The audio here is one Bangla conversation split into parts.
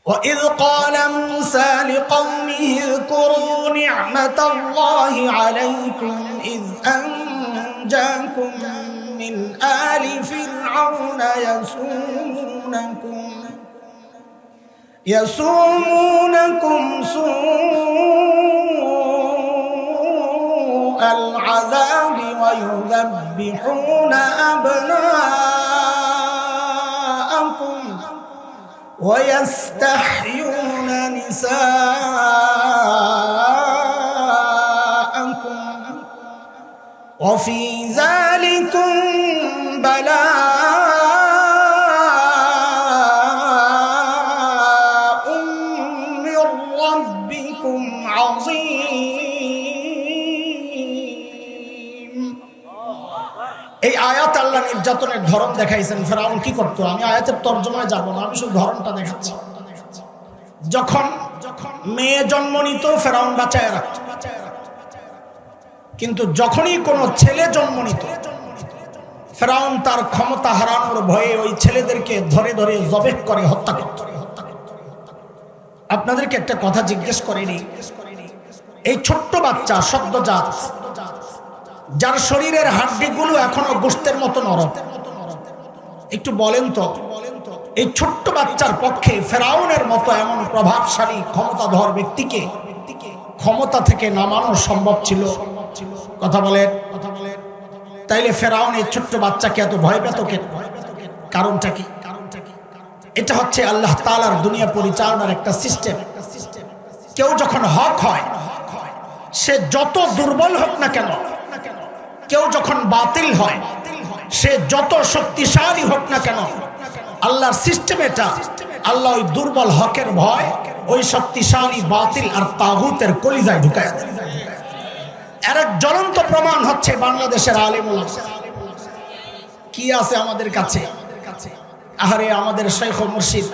وإذ قال موسى لقومه اذكروا نعمة الله عليكم إذ أنجاكم من آل فرعون يسومونكم سوء العذاب ويذبحون أبناءكم ويستحيون نساءكم وفي ذلكم بلاء من ربكم عظيم। এই আয়াত আল্লাহ নির্যাতনের ধরন দেখাইছেন। ফেরাউন কি করতো, আমি আয়াতের তর্জমায় যাব না, আমি শুধু ধরনটা দেখাচ্ছি। যখন মেয়ে জন্ম নিত ফেরাউন বাঁচায় রাখত, কিন্তু যখনই কোনো ছেলে জন্ম নিত ফেরাউন তার ক্ষমতা হারানোর ভয়ে ওই ছেলেদেরকে ধরে ধরে জবেহ করে হত্যা করত। আপনাদেরকে একটা কথা জিজ্ঞেস করেনি, এই ছোট্ট বাচ্চা সদ্যজাত যার শরীরের হাড্ডিগুলো এখনো গোশতের মতো নরম, একটু বলেন তো এই ছোট্ট বাচ্চার পক্ষে ফেরাউনের মতো এমন প্রভাবশালী ক্ষমতাধর ব্যক্তিকে ক্ষমতা থেকে নামানো সম্ভব ছিল? কথা বলেন। তাইলে ফেরাউন এই ছোট্ট বাচ্চাকে এত ভয় পেত কেন? কারণটা কি? এটা হচ্ছে আল্লাহ তাআলার দুনিয়া পরিচালনার একটা সিস্টেম। কেউ যখন হক হয় সে যত দুর্বল হোক না কেন, কেউ যখন বাতিল হয় সে যত শক্তিশালী হোক না কেন, আল্লাহর সিস্টেম এটা। আল্লাহ ওই দুর্বল হকের ভয় ওই শক্তিশালী বাতিল আর তাগুতের কলিজায় ঢুকায়। এর এক জ্বলন্ত প্রমাণ হচ্ছে বাংলাদেশের আলেম ওলামা। কি আছে আমাদের কাছে? আহারে আমাদের শাইখ ও মুর্শিদ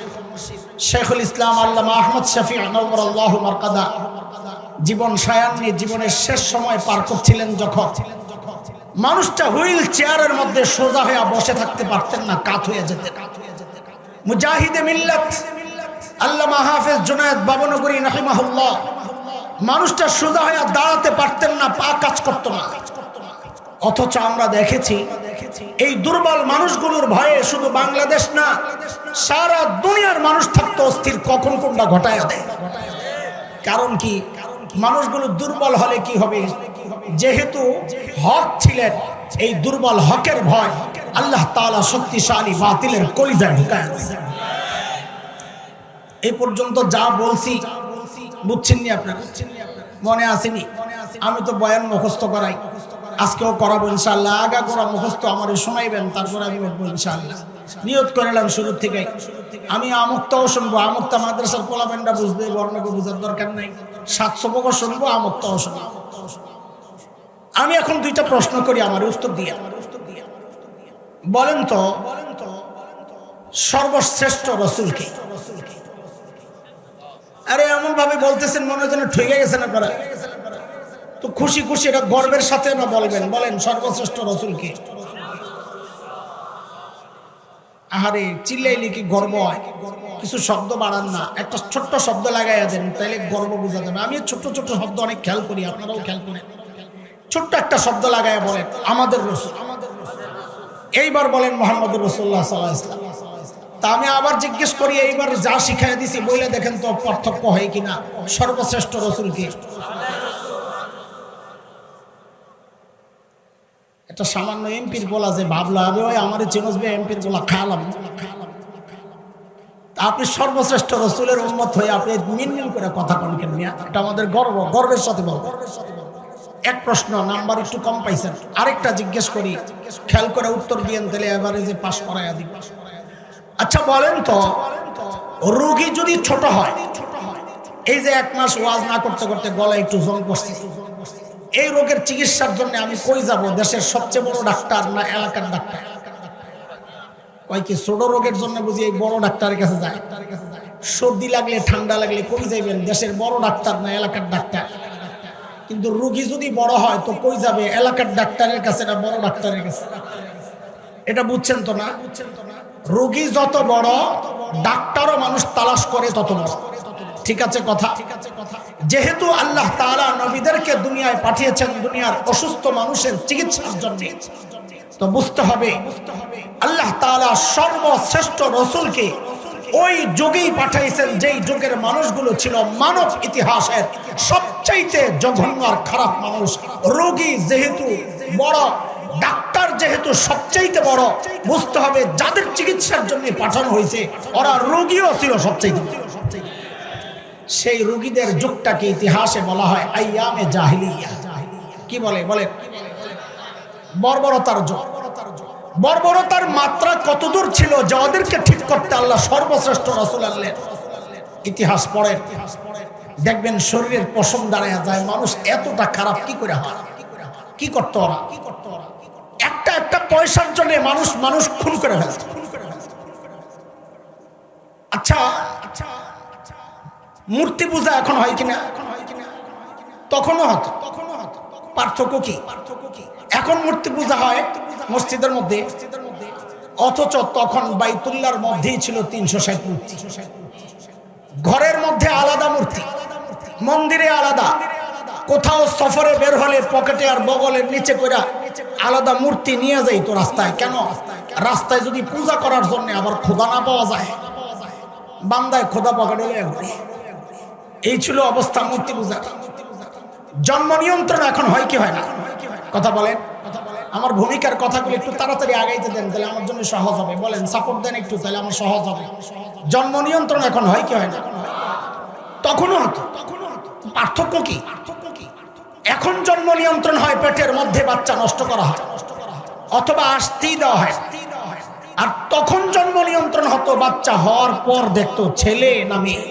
শাইখুল ইসলাম আল্লামা আহমদ শফি নওয়ারাল্লাহু মারকাদা জীবন সায়ান্নে জীবনের শেষ সময় পার করছিলেন, যখন মানুষটা হুইল চেয়ারের মধ্যে সোজা হয়ে বসে থাকতে পারতেন না, কাত হয়ে যেতেন। মুজাহিদে মিল্লাত আল্লামা হাফেজ জুনায়েদ বাবনগরী রাহিমাহুল্লাহ মানুষটা সোজা হয়ে দাঁড়াতে পারতেন না, পা কাজ করতো না। অথচ আমরা দেখেছি এই দুর্বল মানুষগুলোর ভয়ে শুধু বাংলাদেশ না, সারা দুনিয়ার মানুষ থাকতো অস্থির, কখন কোনটা ঘটায় দেয়। কারণ কি? মানুষগুলো দুর্বল হলে কি হবে? যেহেতু হক ছিলেন, এই দুর্বল হকের ভয় আল্লাহ তাআলা শক্তিশালী বাতিলের কলিজায় ঢুকায়। এই পর্যন্ত যা বলছি বুঝছেননি আপনারা? মনে আসেনি? আমি তো বয়ান মুখস্থ করাই, আজকেও করাবো ইনশাআল্লাহ। আগা করা মুখস্থ আমারে শোনাইবেন, তারপরে আমি উঠবো ইনশাআল্লাহ। নিয়ত করিলাম শুরু থেকে আমি আমুক্তাও শুনবো। আমুক্তা মাদ্রাসার পোলাপেনটা বুঝবে, বর্ণকে বোঝার দরকার নাই। 700 বছর শুনবো, আমুক্তাও শুনবো। আমি এখন দুইটা প্রশ্ন করি, আমার উত্তর দিয়ে বলেন তো, সর্বশ্রেষ্ঠ রাসূলকে? আরে এমন ভাবে বলতেছেন মনে হয় ঠকে গেছেন আপনারা। তো খুশি খুশি এটা গর্বের সাথে না বলবেন, বলেন সর্বশ্রেষ্ঠ রাসূলকে। আহারে চিল্লাইলে কি গর্ব হয়? কিছু শব্দ বাড়ান না, একটা ছোট্ট শব্দ লাগাইয়া দেন, তাইলে গর্ব বোঝা যাবে। আমি ছোট্ট ছোট্ট শব্দ অনেক খেয়াল করি, আপনারাও খেয়াল করেন। ছোট্ট একটা শব্দ লাগাইয়া বলেন আমাদের রাসূল। এইবার বলেন মুহাম্মদুর রাসূলুল্লাহ সাল্লাল্লাহু আলাইহি ওয়াসাল্লাম। তা আমি আবার জিজ্ঞেস করি, এইবার যা শিখাই দিছি বলে দেখেন তো পার্থক্য হয় কিনা। সর্বশ্রেষ্ঠ রাসূলকে এটা সামান্য এমপির বলা যে ভাবলা হবে ওই আমারে চিনসবে এমপির বলা খালাম। আপনি সর্বশ্রেষ্ঠ রাসূলের উম্মত হয়ে আপনি মিনমিন করে কথা কোন কেন? এটা আমাদের গর্ব, গর্বের সাথে বলবো। এক প্রশ্ন নাম্বার একটু কম পাইছেন, আরেকটা জিজ্ঞেস করি, খেয়াল করে উত্তর দিয়েন, তাহলে এবারে যে পাস করাইয়া দিব। আচ্ছা বলেন তো, রোগী যদি ছোট হয়, এই যে 1 মাস ওয়াজ না করতে করতে গলায় একটু জং পড়ছে, এই রোগের চিকিৎসার জন্য আমি কই যাব? দেশের সবচেয়ে বড় ডাক্তার না এলাকার ডাক্তার? কয় কি ছোট রোগের জন্য বুঝি এই বড় ডাক্তারের কাছে যায়? সর্দি লাগলে ঠান্ডা লাগলে কই যাইবেন? দেশের বড় ডাক্তার না এলাকার ডাক্তার? কিন্তু রোগী যদি বড় হয় তো কই যাবে? এলাকার ডাক্তারের কাছে না বড় ডাক্তারের কাছে? এটা বুঝছেন তো না? রোগী যত বড় ডাক্তারও মানুষ তালাশ করে তত বড়। ঠিক আছে কথা? যেহেতু আল্লাহ তাআলা নবীদেরকে দুনিয়ায় পাঠিয়েছেন দুনিয়ার অসুস্থ মানুষের চিকিৎসার জন্য, তো বুঝতে হবে আল্লাহ তাআলা সর্বশ্রেষ্ঠ রাসূলকে ওই যুগেই পাঠাইছেন যেই যুগের মানুষগুলো ছিল মানব ইতিহাসের সবচাইতে জঘন্য আর খারাপ মানুষ। রোগী যেহেতু বড়, ডাক্তার যেহেতু সবচাইতে বড়, বুঝতে হবে যাদের চিকিৎসার জন্য পাঠানো হয়েছে ওরা রোগীও ছিল সবচাইতে। সেই রোগীদের যুগটাকে ইতিহাসে বলা হয় আইয়ামে জাহিলিয়া। কি বলে? বর্বরতার যুগ। বর্বরতার মাত্রা কতদূর ছিল যে ওদেরকে ঠিক করতে আল্লাহ সর্বশ্রেষ্ঠ রাসূল আনলেন। ইতিহাস পড়েন, দেখবেন শরীরের পশম দাঁড়ায় যায়। মানুষ এতটা খারাপ কি করে হয়? কি করতো ওরা? একটা পয়সার জন্য মানুষ খুন করে ফেলত। আচ্ছা, মূর্তি পূজা এখন হয় কিনা? তখনও হতো। পার্থক্য কি? এখন মূর্তি পূজা হয় মসজিদের মধ্যে, অথচ তখন বাইতুল্লাহর মধ্যেই ছিল 360 মূর্তি। ঘরের মধ্যে আলাদা মূর্তি, মন্দিরে আলাদা, কোথাও সফরে বের হলে পকেটে আর বগলের নিচে করে আলাদা মূর্তি নিয়ে যাইতো রাস্তায়। কেন? রাস্তায় যদি পূজা করার জন্য আবার খোদা না পাওয়া যায়, বান্দায় খোদা পকেটে ঘুরে। এই ছিল অবস্থা মূর্তি পূজা। জন্ম নিয়ন্ত্রণ এখন হয় কি হয় না? কথা বলেন। আমার ভূমিকার কথাগুলো একটু তাড়াতাড়ি আগাইতে দেন, তাহলে আমার জন্য সহজ হবে। বলেন, সাপোর্ট দেন একটু, তাহলে আমার সহজ হবে। জন্ম নিয়ন্ত্রণ এখন হয় কি হয় না? তখনও হতো। পার্থক্য কি? এখন জন্ম নিয়ন্ত্রণ হয় পেটের মধ্যে বাচ্চা নষ্ট করা হয় অথবা আসতেই দেওয়া হয়, আর তখন জন্ম নিয়ন্ত্রণ হতো বাচ্চা হওয়ার পর দেখতো ছেলে না মেয়ে।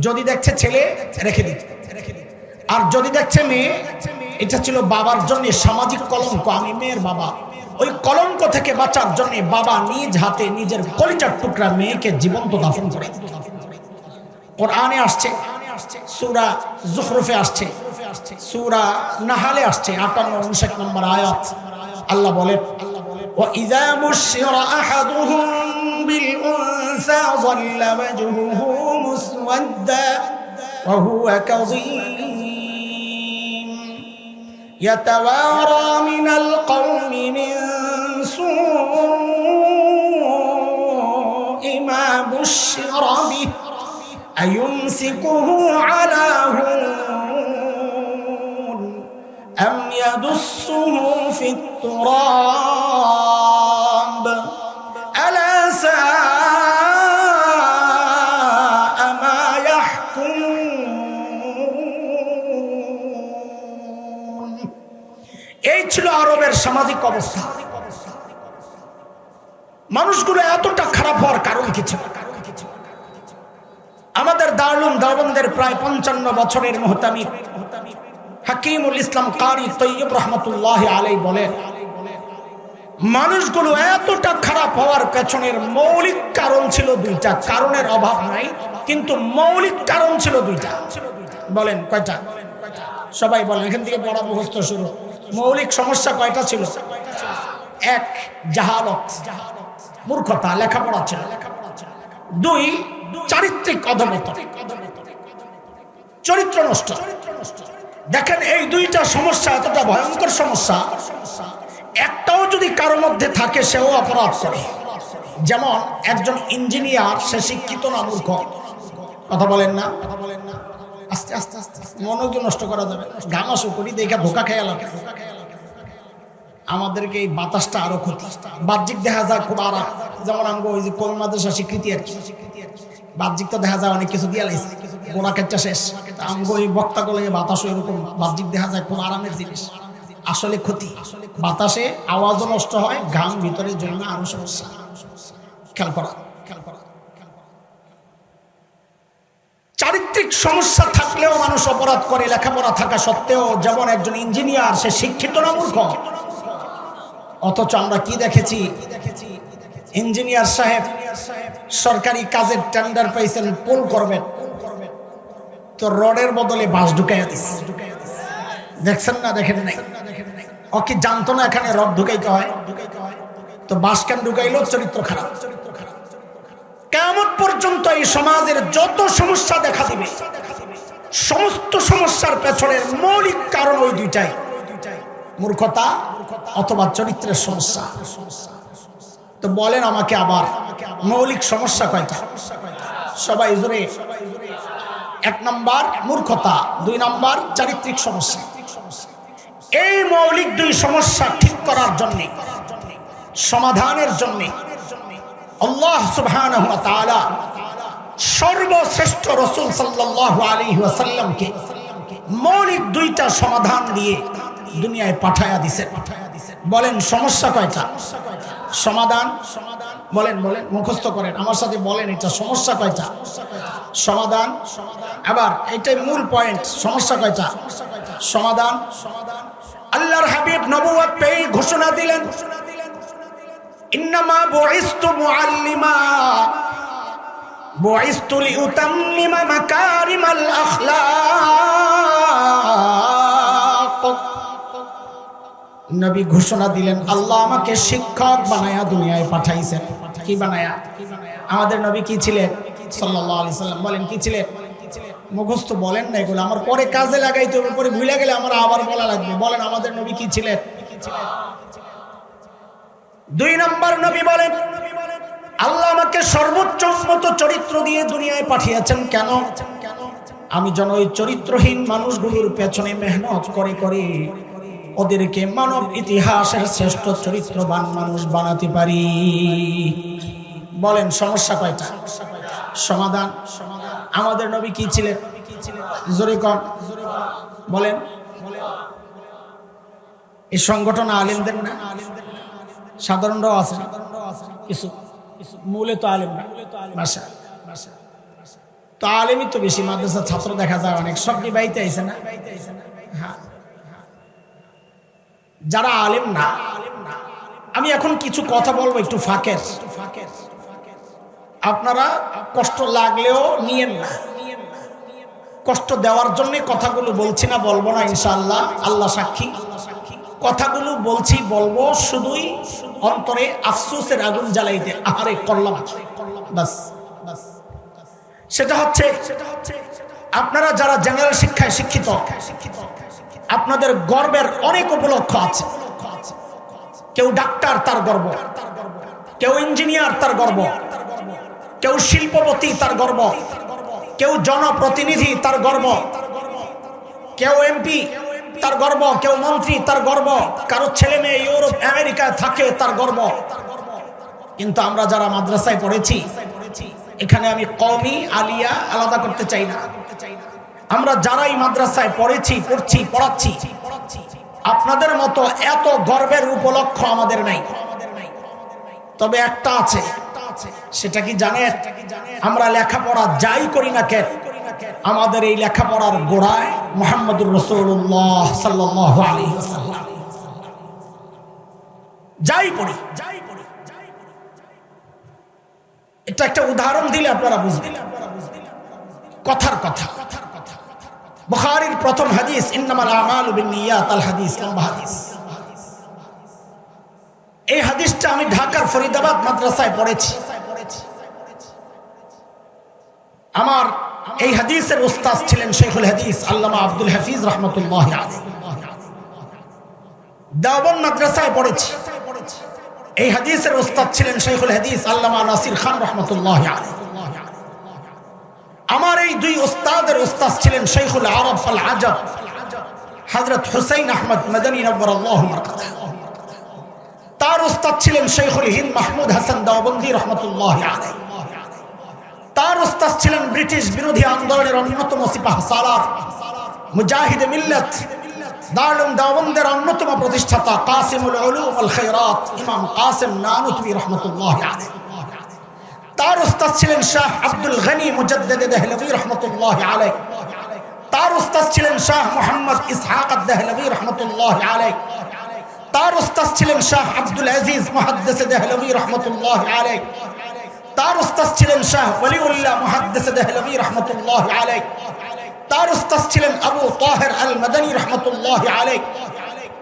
যদি দেখছে ছেলে রেখে দিত, আর যদি দেখছে মেয়ে, এটা ছিল বাবার জন্য সামাজিক কলঙ্ক। আমি মেয়ের বাবা, ওই কলঙ্ক থেকে বাঁচার জন্য বাবা নিজ হাতে নিজের কলিজার টুকরা মেয়েকে জীবন্ত দাফন করে। কোরআনে আসছে, সূরা যুখরুফে আসছে, সূরা নাহলে আসছে 58-59 নম্বর আয়াত। আল্লাহ বলেন, وَإِذَا بُشِّرَ أَحَدُهُم بِالْأُنثَىٰ ظَلَّ وَجْهُهُ مُسْوَدًّا وَهُوَ كَظِيمٌ يَتَوَارَىٰ مِنَ الْقَوْمِ مِن سُوءِ مَا بُشِّرَ بِهِ أَيُمْسِكُهُ عَلَىٰ هُونٍ أَمْ يَدُسُّهُ فِي التُّرَابِ أَلَا سَاءَ مَا يَحْكُمُونَ। এই ছিল আরবের সামাজিক অবস্থা। মানুষগুলো এতটা খারাপ হওয়ার কারণ কি ছিল? আমাদের দারুল দেওবন্দের প্রায় 55 বছরের মুহতামিম হাকিমুল ইসলাম কারি তৈয়ব রহমতুল্লাহ আলাইহি বলেন, মানুষগুলো এতটা খারাপ হওয়ার পেছনের মৌলিক কারণ ছিল দুইটা। কারণের অভাব নাই, কিন্তু মৌলিক কারণ ছিল দুইটা। বলেন কয়টা? সবাই বলেন, এখান থেকে পড়া মুখস্থ শুরু। মৌলিক সমস্যা কয়টা ছিল? এক, জাহালত, মূর্খতা, লেখাপড়া ছিল। দুই, চারিত্রিক অধঃপতন, চরিত্র নষ্ট। দেখেন, এই দুইটা সমস্যা এতটা ভয়ঙ্কর সমস্যা, একটাও যদি কারোর মধ্যে থাকে সেও অপরাধ করে। যেমন একজন ইঞ্জিনিয়ার, সে শিক্ষিত না মূর্খ? কথা বলেন না? আস্তে আস্তে আস্তে মনোযোগ নষ্ট করা যাবে। গামাশো করি দেখে ধোকা খেয়ে লাগে। আমাদেরকে এই বাতাসটা আরো ক্ষতি। বাহ্যিক দেখা যায় খুব আরাম, যেমন আমগো ওই যে কমি মাদ্রাসা স্বীকৃতি আর কি, বাহ্যিক তো দেখা যায় অনেক কিছু দিয়ে লাইছে, গোড়া কাচ্চা শেষ। আমগো এই বক্তা গুলো বাতাসও এরকম বাহ্যিক দেখা যায় খুব আরামের জিনিস, আসলে ক্ষতি। বাতাসে আওয়াজও নষ্ট হয়, ঘাম ভিতরে জমে, আরো সমস্যা। খেয়াল করা। চারিত্রিক সমস্যা থাকলেও মানুষ অপরাধ করে, লেখাপড়া থাকা সত্ত্বেও। যেমন একজন ইঞ্জিনিয়ার, সে শিক্ষিত না মূর্খ? অথচ আমরা কি দেখেছি, ইঞ্জিনিয়ার সাহেব সরকারি কাজের টেন্ডার পাইছেন, পোল করবেন, তো রডের বদলে বাঁশ ঢুকাইয়া দিচ্ছে। দেখছেন না? দেখেন নাই? ও কি জানতো না এখানে রড ঢুকাইতে হয়? তো বাঁশ কেন ঢুকাইলো? চরিত্র খারাপ। কিয়ামত পর্যন্ত এই সমাজের যত সমস্যা দেখা দিবে, সমস্ত সমস্যার পেছনের মৌলিক কারণ ওই দুইটাই, মূর্খতা অথবা চরিত্রের সমস্যা। তো বলেন আমাকে আবার, মৌলিক সমস্যা কয়টা? সবাই জোরে। 1 নাম্বার মূর্খতা, 2 নাম্বার চারিত্রিক সমস্যা। এই মৌলিক 2 সমস্যা ঠিক করার জন্য, সমাধানের জন্য আল্লাহ সুবহানাহু ওয়া তাআলা সর্বশ্রেষ্ঠ রাসূল সাল্লাল্লাহু আলাইহি ওয়াসাল্লামকে মৌলিক 2টা সমাধান দিয়ে দুনিয়ায় পাঠায়া দিয়েছেন। বলেন সমস্যা কয়টা? সমাধান বলেন, বলেন, মুখস্থ করেন আমার সাথে, বলেন এটা সমস্যা কয়টা? সমাধান। আবার এটাই মূল পয়েন্ট, সমস্যা কয়টা? সমাধান। আল্লাহর হাবিব নবুয়ত পেয়ে ঘোষণা দিলেন, ইন্নামা বুইসতু মুআল্লিমা বুইসতু লিউতাম্মিমা মাকারিমাল আখলাক। নবী ঘোষণা দিলেন, আল্লাহ আমাকে শিক্ষক বানায়া দুনিয়ায় পাঠাইছেন। কি বানায়া? আমাদের নবী কি ছিলেন সাল্লাল্লাহু আলাইহি সাল্লাম? বলেন কি ছিলেন? মুখস্থ বলেন না এগুলো, আমার পরে কাজে লাগাইতে হবে, পরে ভুলে গেলে আমার আবার বলা লাগবে। বলেন আমাদের নবী কি ছিলেন? 2 নম্বর নবী বলেন, আল্লাহ আমাকে সর্বোচ্চ উন্নত চরিত্র দিয়ে দুনিয়ায় পাঠিয়েছেন। কেন? আমি যেন ওই চরিত্রহীন মানুষগুলোর পেছনে মেহনত করে করে ওদেরকে মানব ইতিহাসের শ্রেষ্ঠ চরিত্রবান মানুষ বানাতে পারি। বলেন সমস্যা কয়টা? সমাধান। আমাদের নবী কি ছিলেন? জোরে কন, বলেন। এই সংগঠন আলেমদের না, সাধারণরাও আছে কিছু, মূলে তো আলেম না, তো আলেমই তো বেশি। মাদ্রাসার ছাত্র দেখা যায় অনেক, সব কি বাইতে আইছে না? হ্যাঁ, যারা আলেম না, আমি এখন কিছু কথা বলবো একটু ফাঁকের, আপনারা কষ্ট লাগলেও নিয়েন না। কষ্ট দেওয়ার জন্য কথাগুলো বলছি না, বলবো না ইনশাআল্লাহ, আল্লাহ সাক্ষী। কথাগুলো বলছি, বলবো শুধুই অন্তরে আফসোসের আগুন জ্বালাইতে, আহারে করলাম বাস। সেটা হচ্ছে আপনারা যারা জেনারেল শিক্ষায় শিক্ষিত, আপনাদের গর্বের অনেক উপলক্ষ আছে। কেউ ডাক্তার, তার গর্ব। কেউ ইঞ্জিনিয়ার, তার গর্ব। কেউ শিল্পপতি, তার গর্ব। কেউ জনপ্রতিনিধি, তার গর্ব। কেউ এমপি, তার গর্ব। কেউ মন্ত্রী, তার গর্ব। কারো ছেলে মেয়ে ইউরোপ আমেরিকায় থাকে, তার গর্ব। কিন্তু আমরা যারা মাদ্রাসায় পড়েছি, এখানে আমি কওমি আলিয়া আলাদা করতে চাই না। আমরা যারাই মাদ্রাসায় পড়েছি, পড়ছি, পড়াচ্ছি, আপনাদের মতো এত গর্বের উপলক্ষ আমাদের নাই। তবে একটা আছে, সেটা কি জানেন? আমরা লেখাপড়া যাই করি না কেন, আমাদের এই লেখাপড়ার গোড়ায় মুহাম্মদুর রাসূলুল্লাহ সাল্লাল্লাহু আলাইহি ওয়াসাল্লাম। যাই পড়ি, এটা একটা উদাহরণ দিলে আপনারা বুঝবেন। কথার কথা, বুখারীর প্রথম হাদিস, ইন্নামাল আমালু বিন্নিয়াত, আল হাদিস, লম্বা হাদিস। এই হাদিসটা আমি ঢাকার ফরিদাবাদ মাদ্রাসায় পড়েছি। আমার এই হাদিসের উস্তাদ ছিলেন শাইখুল হাদিস আল্লামা আব্দুল হাফিজ রাহমাতুল্লাহি আলাইহি। দেওবন্দ মাদ্রাসায় পড়েছি। এই হাদিসের উস্তাদ ছিলেন শাইখুল হাদিস আল্লামা নাসির খান রাহমাতুল্লাহি আলাইহি। আমার এই 2 উস্তাদের উস্তাদ ছিলেন শাইখুল আরব আল আজব হযরত হুসাইন আহমদ মাদানী নওয়ারাল্লাহু মারকাদাহ। তার উস্তাদ ছিলেন শাইখুল হিন্দ মাহমুদ হাসান দেওবন্দি রাহমাতুল্লাহি আলাইহি। তার উস্তাদ ছিলেন ব্রিটিশ বিরোধী আন্দোলনের অন্যতম সিপাহ সালার, মুজাহিদ মিল্লাত, দারুল দেওবন্দের অন্যতম প্রতিষ্ঠাতা কাসিমুল উলুম ওয়াল খায়রাত ইমাম কাসিম নানুতবি রাহমাতুল্লাহি আলাইহি। তার উস্তাদ ছিলেন শাহ আব্দুল গনি মুজাদ্দিদ দেহলভী রাহমাতুল্লাহি আলাইহি। তার উস্তাদ ছিলেন শাহ মুহাম্মদ ইসহাক আদ-দেহলভী রাহমাতুল্লাহি আলাইহি। তার উস্তাদ ছিলেন শাহ আব্দুল আজিজ মুহাদ্দিস দেহলভী রাহমাতুল্লাহি আলাইহি। তার উস্তাদ ছিলেন শাহ ওলিউল্লাহ মুহাদ্দিস দেহলভী রাহমাতুল্লাহি আলাইহি। তার উস্তাদ ছিলেন আবু তাহের আল মাদানী রাহমাতুল্লাহি আলাইহি।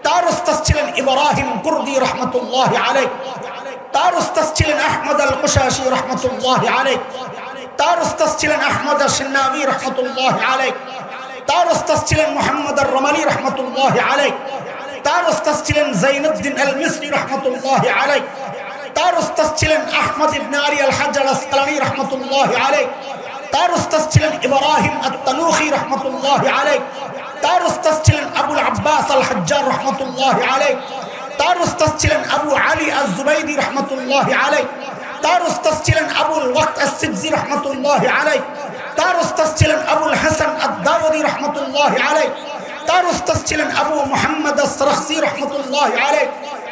তার উস্তাদ ছিলেন ইব্রাহিম কুরদি রাহমাতুল্লাহি আলাইহি। তার উস্তাদ ছিলেন আহমদ আল কুশাশি রাহমাতুল্লাহি আলাইহি, তার উস্তাদ ছিলেন আহমদ আশ-শিন্নাবি রাহমাতুল্লাহি আলাইহি, তার উস্তাদ ছিলেন মুহাম্মদ আর-রমালি রাহমাতুল্লাহি আলাইহি, তার উস্তাদ ছিলেন যায়নুদ্দিন আল-মিসরি রাহমাতুল্লাহি আলাইহি, তার উস্তাদ ছিলেন আহমদ ইবনে আলী আল-হাজ্জ আল-আসকালানি রাহমাতুল্লাহি আলাইহি, তার উস্তাদ ছিলেন ইব্রাহিম আত-তানুখি রাহমাতুল্লাহি আলাইহি, তার উস্তাদ ছিলেন আবুল আব্বাস আল-হাজ্জার রাহমাতুল্লাহি আলাইহি, তার উস্তাদ ছিলেন আবু আলী আজ-জুবাইদি রাহমাতুল্লাহি আলাইহি, তার উস্তাদ ছিলেন আবুল ওয়াক্ত আস-সিবজি রাহমাতুল্লাহি আলাইহি, তার উস্তাদ ছিলেন আবুল হাসান আদ-দাওয়াদি রাহমাতুল্লাহি আলাইহি, তার উস্তাদ ছিলেন আবু মুহাম্মদ আস-সারখসি রাহমাতুল্লাহি আলাইহি,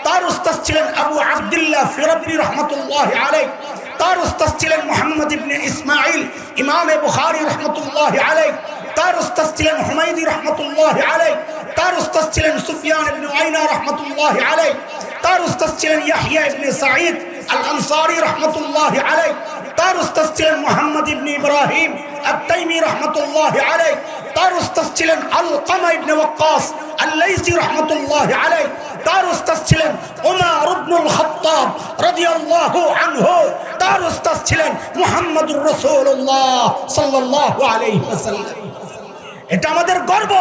তার উস্তাদ ছিলেন আবু আব্দুল্লাহ ফিরাবি রাহমাতুল্লাহি আলাইহি, তার উস্তাদ ছিলেন মুহাম্মদ ইবনে ইসমাঈল ইমাম বুখারী রাহমাতুল্লাহি আলাইহি, তার উস্তাদ ছিলেন হুমায়দি রাহমাতুল্লাহি আলাইহি, তার উস্তাদ ছিলেন সুফিয়ান ইবনে উয়াইনা রাহমাতুল্লাহি আলাইহি, তার উস্তাদ ছিলেন ইয়াহইয়া ইবনে সাঈদ আল-আনসারী রাহমাতুল্লাহি আলাইহি, তার উস্তাদ ছিলেন মুহাম্মদ ইবনে ইব্রাহিম আত-তাইমি রাহমাতুল্লাহি আলাইহি, তার উস্তাদ ছিলেন আলকামা ইবনে ওয়াক্কাস আল-লাইসি রাহমাতুল্লাহি আলাইহি, তার উস্তাদ ছিলেন উমর ইবনুল খাত্তাব রাদিয়াল্লাহু আনহু, তার উস্তাদ ছিলেন মুহাম্মদুর রাসূলুল্লাহ সাল্লাল্লাহু আলাইহি ওয়াসাল্লাম। এটা আমাদের গর্ব।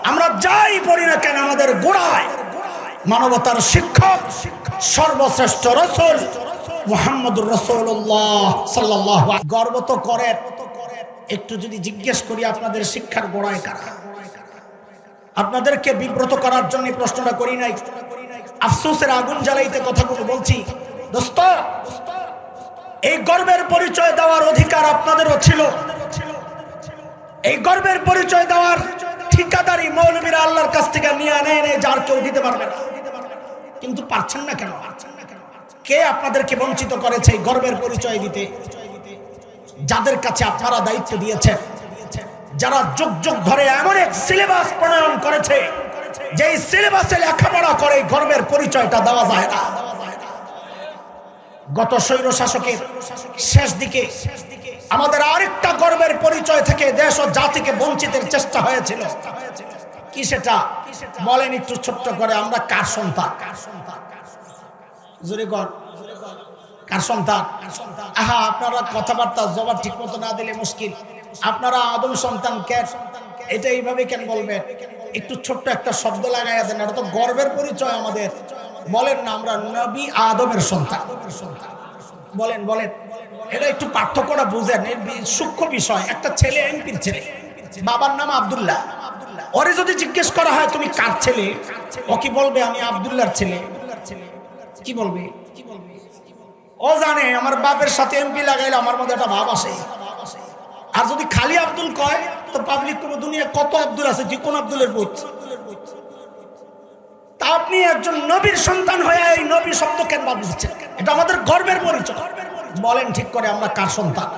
আমরা যাই পড়ি না কেন আমাদের গোড়ায় মানবতার শিক্ষক সর্বশ্রেষ্ঠ রাসূল মুহাম্মদুর রাসূলুল্লাহ সাল্লাল্লাহু আলাইহি। গর্ব তো করেন, একটু যদি জিজ্ঞেস করি আপনাদের শিক্ষার গোড়ায় কারা? আপনাদেরকে বিব্রত করার জন্য প্রশ্নটা করি নাই, আফসোসের আগুন জ্বালাইতে কথাগুলো বলছি। দোস্ত, এই গর্বের পরিচয় দেওয়ার অধিকার আপনাদেরও ছিল। এই গর্বের পরিচয় দেওয়ার ঠিকাদারি মৌলবীরা আল্লাহর কাছ থেকে নিয়ে আনে, যার কেউ দিতে পারবে না। কিন্তু পারছেন না কেন? কে আপনাদেরকে বঞ্চিত করেছে এই গর্বের পরিচয় দিতে? যাদের কাছে আপনারা দায়িত্ব দিয়েছেন, যারা যুগ যুগ ধরে এমন এক সিলেবাস প্রণয়ন করেছে যে সিলেবাসে লেখাপড়া করে গর্বের পরিচয়টা দেওয়া যায় না। গত স্বৈর শাসকের শেষ দিকে আমাদের আরেকটা গর্বের পরিচয় থেকে দেশ ও জাতিকে বঞ্চিতের চেষ্টা হয়েছিল। কি সেটা বলেন একটু ছোট্ট করে? আমরা কার সন্তান? জোরে কর, কার সন্তান? আহা, আপনারা কথাবার্তা জবাব ঠিক মতো না দিলে মুশকিল। আপনারা আদম সন্তান কেন, এটা এইভাবে কেন বলবেন? একটু ছোট্ট একটা শব্দ লাগাইয়া দেন, এটা তো গর্বের পরিচয় আমাদের। বলেন না আমরা নবী আদমের সন্তান। বলেন বলেন, এটা একটু পার্থক্যটা বুঝেন, সূক্ষ্ম বিষয়। একটা ছেলে এমপির ছেলে, বাবার নাম আব্দুল্লাহ। ওরে যদি জিজ্ঞেস করা হয় তুমি কার ছেলে, ও কি বলবে? আমি আব্দুল্লাহর ছেলে। কি বলবে? ও জানে আমার বাপের সাথে এমপি লাগাইলে আমার মধ্যে একটা ভাব আসে। আর যদি খালি আব্দুল কয় তো পাবলিক কোনো দুনিয়া কত আব্দুল আছে, তুই কোন আব্দুলের পুত? তা আপনি একজন নবীর সন্তান হয়ে এই নবী শব্দ কেন বাদ দিচ্ছেন? এটা আমাদের গর্বের পরিচয়। বলেন ঠিক করে আমরা কার সন্তান?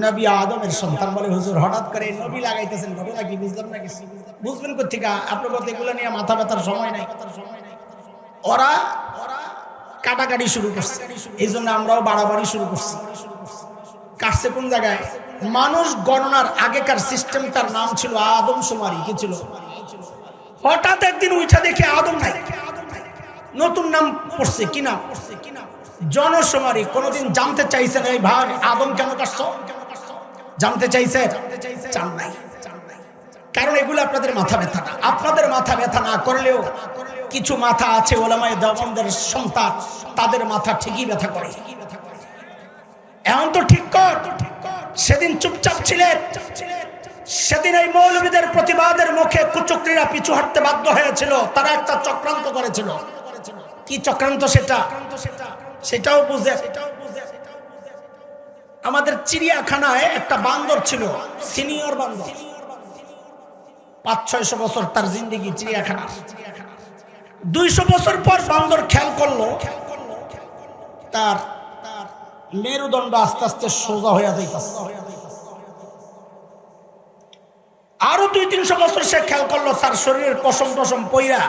নবী আদমের সন্তান। বলে হুজুর হঠাৎ করে নবী লাগাইতেছেন, ঘটনা কি? বুঝলাম না কিছু। বুঝবেন কোথেকে? আপনার কথা এগুলো নিয়ে মাথা ব্যথার সময় নাই। ওরা কাটাকাটি শুরু করছে, এই জন্য আমরাও বাড়াবাড়ি শুরু করছি। কাটছে কোন জায়গায়? মানুষ গণনার আগেকার সিস্টেমটার নাম ছিল আদমশুমারি। কি ছিল? হঠাৎ একদিন উঠা দেখে আদম নাই, নতুন নাম পড়ছে। কি নাম? জনশুমারি। কোনদিন জানতে চাইছেন এই ভাই আদম কেন কাটছ? জানতে চাইছে? চান নাই। কারণ এগুলো আপনাদের মাথা ব্যথা না। আপনাদের মাথা ব্যথা না করলেও কিছু মাথা আছে ওলামায়ে দেওবন্দের সন্তান, তাদের মাথা ঠিকই ব্যথা করে। এখন তো ঠিক কর। সেদিন চুপচাপ ছিলেন, সেদিন এই মৌলবীদের প্রতিবাদের মুখে কুচক্রীরা পিছু হাঁটতে বাধ্য হয়েছিল। তারা একটা চক্রান্ত করেছিল। কি চক্রান্ত সেটাও বুঝে। আমাদের চিড়িয়াখানায় একটা বান্দর ছিল, সিনিয়র বান্দর, 500-600 বছর তার জিন্দেগি চিড়িয়াখানা। 200 বছর পর বান্দর খেয়াল করলো তার মেরুদণ্ড আস্তে আস্তে সোজা হয়ে যাইতেছে। আরো 200-300 বছর সে খেয়াল করলো তার শরীরের পশম টসম পইরা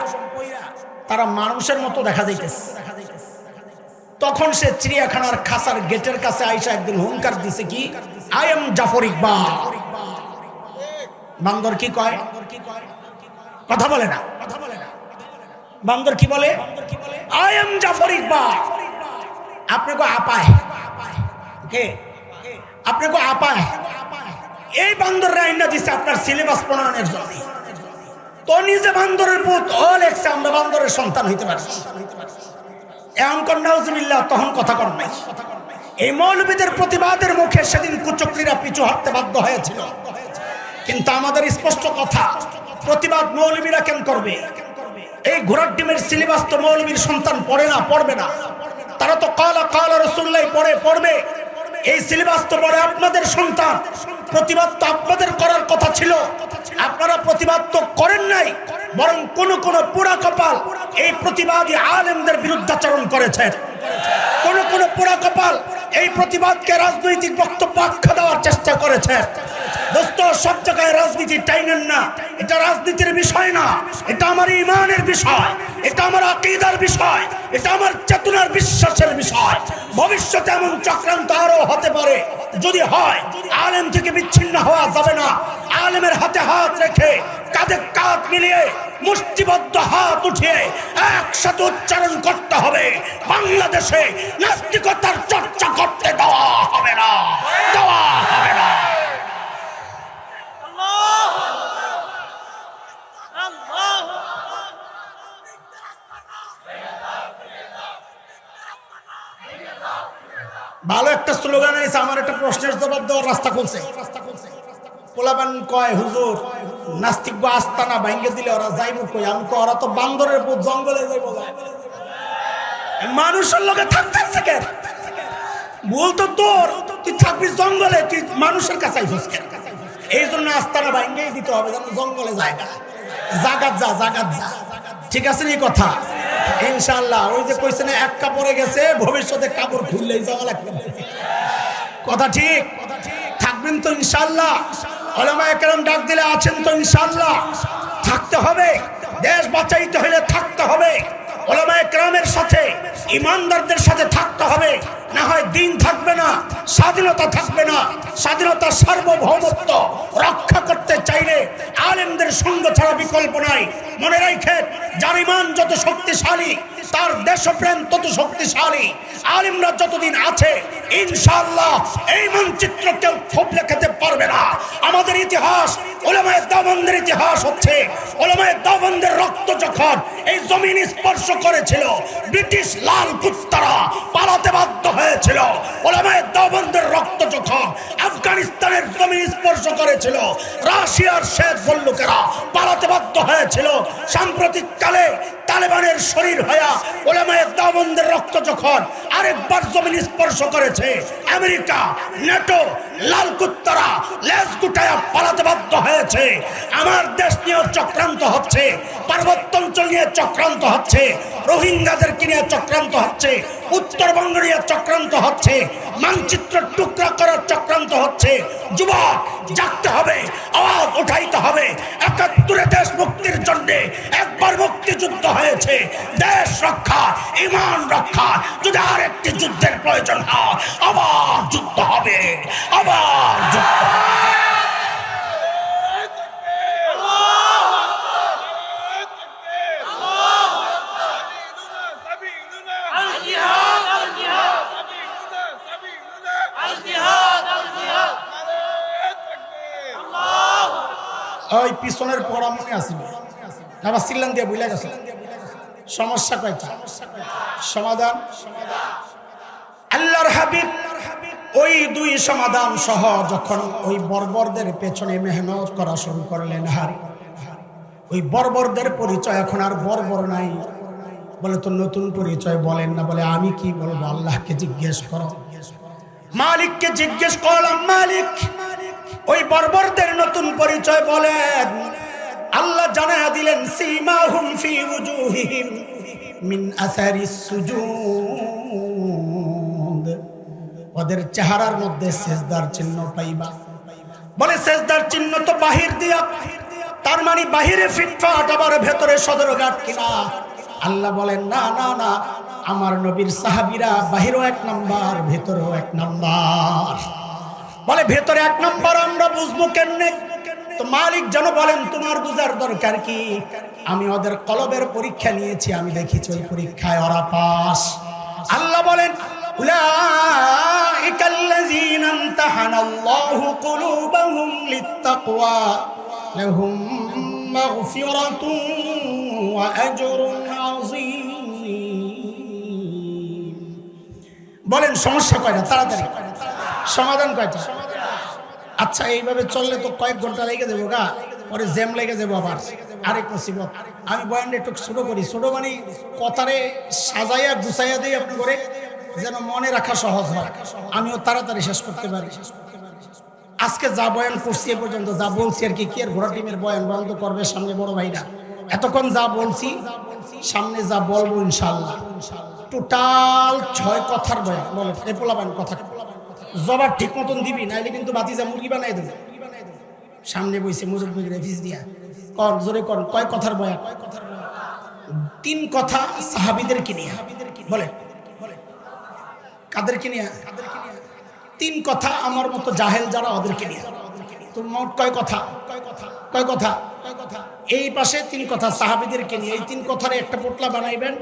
তারা মানুষের মতো দেখা যাইতেছে। তখন সে চিড়িয়াখানার খাসার গেটের কাছে আইসা একদিন হুঙ্কার দিছে, কি আই এম জাফর ইকবাল। বান্দর কি কয়? কথা বলে না। বান্দর কি বলে? I am Jafar Iqbal. আপনি কো আপায় কে? আপনি কো আপায়? এই বান্দর রাইনা দিছে আপনার সিলেবাস প্রণয়নের জন্য। তো নিজে বান্দরের পুত ও লেখছে আমরা বান্দরের সন্তান হইতে পারি। এমন নাউজুবিল্লাহ, তখন কথা কর নাই। এই মৌলবীদের প্রতিবাদের মুখে সেদিন কুচক্রীরা পিছু হাঁটতে বাধ্য হয়েছিল। কিন্তু আমাদের স্পষ্ট কথা, প্রতিবাদ মৌলবীরা কেন করবে? এই ঘোড়ার ডিমের সিলেবাস তো মৌলবীর সন্তান পড়ে না, পড়বে না। তারা তো কালা কালা রাসূলুল্লাহ পড়বে। এই সিলেবাস তো পড়ে আপনাদের সন্তান। প্রতিবাদ তো আপনাদের করার কথা ছিল, আপনারা প্রতিবাদ তো করেন নাই। বরং কোন কোন পোড়া কপাল এই প্রতিবাদী আলেমদের বিরুদ্ধাচরণ করেছে। কোন কোন পোড়া কপাল এই প্রতিবাদকে রাজনৈতিক বক্তব্য আখ্যা দেওয়ার চেষ্টা করেছে। দোস্ত, সব জায়গায় রাজনীতি টাইনেন না। এটা রাজনীতির বিষয় না, এটা আমার ঈমানের বিষয়, এটা আমার আকীদার বিষয়, এটা আমার চেতনার বিশ্বাসের বিষয়। ভবিষ্যতে এমন চক্রান্ত আরো হতে পারে। যদি হয়, আলেম থেকে বিচ্ছিন্ন হওয়া যাবে না। আলেমের হাতে হাত রেখে, কাঁধে কাঁধ মিলিয়ে, মুষ্টিবদ্ধ হাত উঠিয়ে একসাথে উচ্চারণ করতে হবে, বাংলাদেশে নাস্তিকতার চর্চা করতে দেওয়া হবে না, দেওয়া হবে না। ভালো একটা স্লোগান আছে, আমার একটা প্রশ্নের জবাব দেওয়ার রাস্তা খুলছে। পোলাপান কয়, হুজুর নাস্তিক বা আস্তানা ভাঙ্গে দিলে ওরা যাইব কই? আমি তো ওরা তো বান্দরের পুত, জঙ্গলে যাইব। মানুষের লোকে থাকতে কেন? ভুল তো তোর, তুই থাকবি জঙ্গলে, তুই মানুষের কাছে আইছিস কেন? এই জন্য আস্তানা ভাঙ্গেই দিতে হবে, যেন জঙ্গলে জায়গা জাগাত যা, জাগাত যা। ঠিক আছে নি কথা? ইনশাআল্লাহ। ওই যে কইছে না, এক কাপড়ে গেছে, ভবিষ্যতে কাপড় খুললেই যাওয়া লাগবে। কথা ঠিক? থাকবেন তো ইনশাআল্লাহ? উলামায়ে কেরাম ডাক দিলে আছেন তো ইনশাআল্লাহ? থাকতে হবে। দেশ বাঁচাইতে হলে থাকতে হবে। উলামায়ে কেরামের সাথে, ইমানদারদের সাথে থাকতে হবে। না হয় দিন থাকবে না, স্বাধীনতা থাকবে না। স্বাধীনতা, সার্বভৌমত্ব রক্ষা করতে চাইলে আলেমদের সঙ্গ ছাড়া বিকল্প নাই। মনে রাখেন, যার ইমান যত শক্তিশালী, তার দেশপ্রেম তত শক্তিশালী। আলেমরা যতদিন আছে, ইনশাআল্লাহ এই মানচিত্র কেউ থবলে খেতে পারবে না। আমাদের ইতিহাস, উলামায়ে দেওবন্দের ইতিহাস হচ্ছে, উলামায়ে দেওবন্দের রক্ত যখন এই জমিন স্পর্শ করেছিল, ব্রিটিশ লাল কুত্তারা পালাতে বাধ্য হয়েছিল। উলামায়ে দেওবন্দের রক্ত যখন আফগানিস্তানের জমিন স্পর্শ করেছিল, রাশিয়ার শেখ বল্লুকেরা পালাতে বাধ্য হয়েছিল। সাম্প্রতিক কালে তালেবানের শরীর হয়া উলামায়ে দেওবন্দের রক্ত যখন আরেকবার জমিন স্পর্শ করেছে, আমেরিকা, নেটো, লাল কুত্তারা লেজ গুটায়া পালাতে বাধ্য হয়েছে। আমার দেশ নিয়ে চক্রান্ত হচ্ছে, পার্বত্য অঞ্চল নিয়ে চক্রান্ত হচ্ছে, রোহিঙ্গাদেরকে নিয়ে চক্রান্ত হচ্ছে, উত্তরবঙ্গ নিয়ে চক্রান্ত হচ্ছে, মানচিত্র টুকরা করার চক্রান্ত হচ্ছে। যুবক জাগতে হবে, আওয়াজ উঠাইতে হবে। ৭১ দেশ মুক্তির জন্য একবার মুক্তিযুদ্ধ হয়েছে, দেশ রক্ষা, ঈমান রক্ষা। যদি আরেকটি যুদ্ধের প্রয়োজন হয়, আবার যুদ্ধ হবে, আবার যুদ্ধ হবে। ওই পিছনের পড়া মনে আসবে, আবার সিল্লান দিয়ে বুঝলে গেছে। সমস্যা কয়টা? সমাধান আল্লাহর হাবিব ওই দুই সমাধান সহ যখন ওই বর্বরদের পেছনে মেহনত করা শুরু করলেন, হারি ওই বর্বরদের পরিচয় এখন আর বর্বর নাই। বলে তো নতুন পরিচয় বলেন না। বলে আমি কি বলবো? আল্লাহকে জিজ্ঞেস করো, মালিককে জিজ্ঞেস করলাম, মালিক ওই বর্বরদের নতুন পরিচয় বলেন। আল্লাহ জানায়া দিলেন, সীমাহুম ফি উজুহিহিম মিন আসারিস সুজুদ, ওদের চেহারার মধ্যে সেজদার চিহ্ন পাইবা। বলে সেজদার চিহ্ন তো বাহির দিয়া, তার মানে বাহিরে ফিটফাট, আবার ভেতরে সদরঘাট কিনা? আল্লাহ বলেন, না না না, আমার নবীর সাহাবীরা বাহিরও এক নাম্বার, ভেতরেও এক নাম্বার। বলে ভেতরে এক নাম্বার আমরা বুঝবো কেমনে? তো মালিক যেন বলেন, তোমার বুঝার দরকার কি? আমি ওদের কলবের পরীক্ষা নিয়েছি, আমি দেখেছি ওই পরীক্ষায় ওরা পাস। আল্লাহ বলেন উলাইকাল্লাযীনা ইমতাহানাল্লাহু কুলুবাহুম লিত্তাকওয়া লাহুম মাগফিরাতুন ওয়া আজরুন আযীম। বলেন সমস্যা কয়টা? তাড়াতাড়ি সমাধান কয়টা? আচ্ছা এইভাবে চললে তো কয়েক ঘন্টা লেগে যাবো গা, পরে জ্যাম লেগে যাবো আবার, আরেক মুসিবত। আমি বয়ানটা একটু ছোট করি, ছোট মানে কথারে সাজাইয়া গুছাইয়া দিই আপনি করে, যেন মনে রাখা সহজ হয়, আমিও তাড়াতাড়ি শেষ করতে পারি। আজকে যা বয়ান করছি এ পর্যন্ত, যা বলছি আর কি, কি আর ঘোড়া টিমের বয়ান বন্ধ করবে সামনে বড় ভাইরা। এতক্ষণ যা বলছি, সামনে যা বলবো ইনশাল্লাহ টোটাল 6 কথার বয়ান। বলে এ পোলাবান কথা জবাব ঠিক মতন দিবি, নাইলে কিন্তু বাতিজা মুরগি বানাই দেবে। সামনে বইছে মুরব্বী রেফিস দিয়া, কর জোরে কর, কয় কথার বয়ান? 3 কথা সাহাবীদেরকে নিয়ে। বলে কাদেরকে নিয়ে? 3 কথা আমার মতো জাহেল যারা ওদেরকে নিয়ে। তো মোট কয় কথা? কয় কথা? এই পাশে 3 কথা সাহাবীদেরকে নিয়ে, এই 3 কথারে একটা পোটলা বানাইবেন,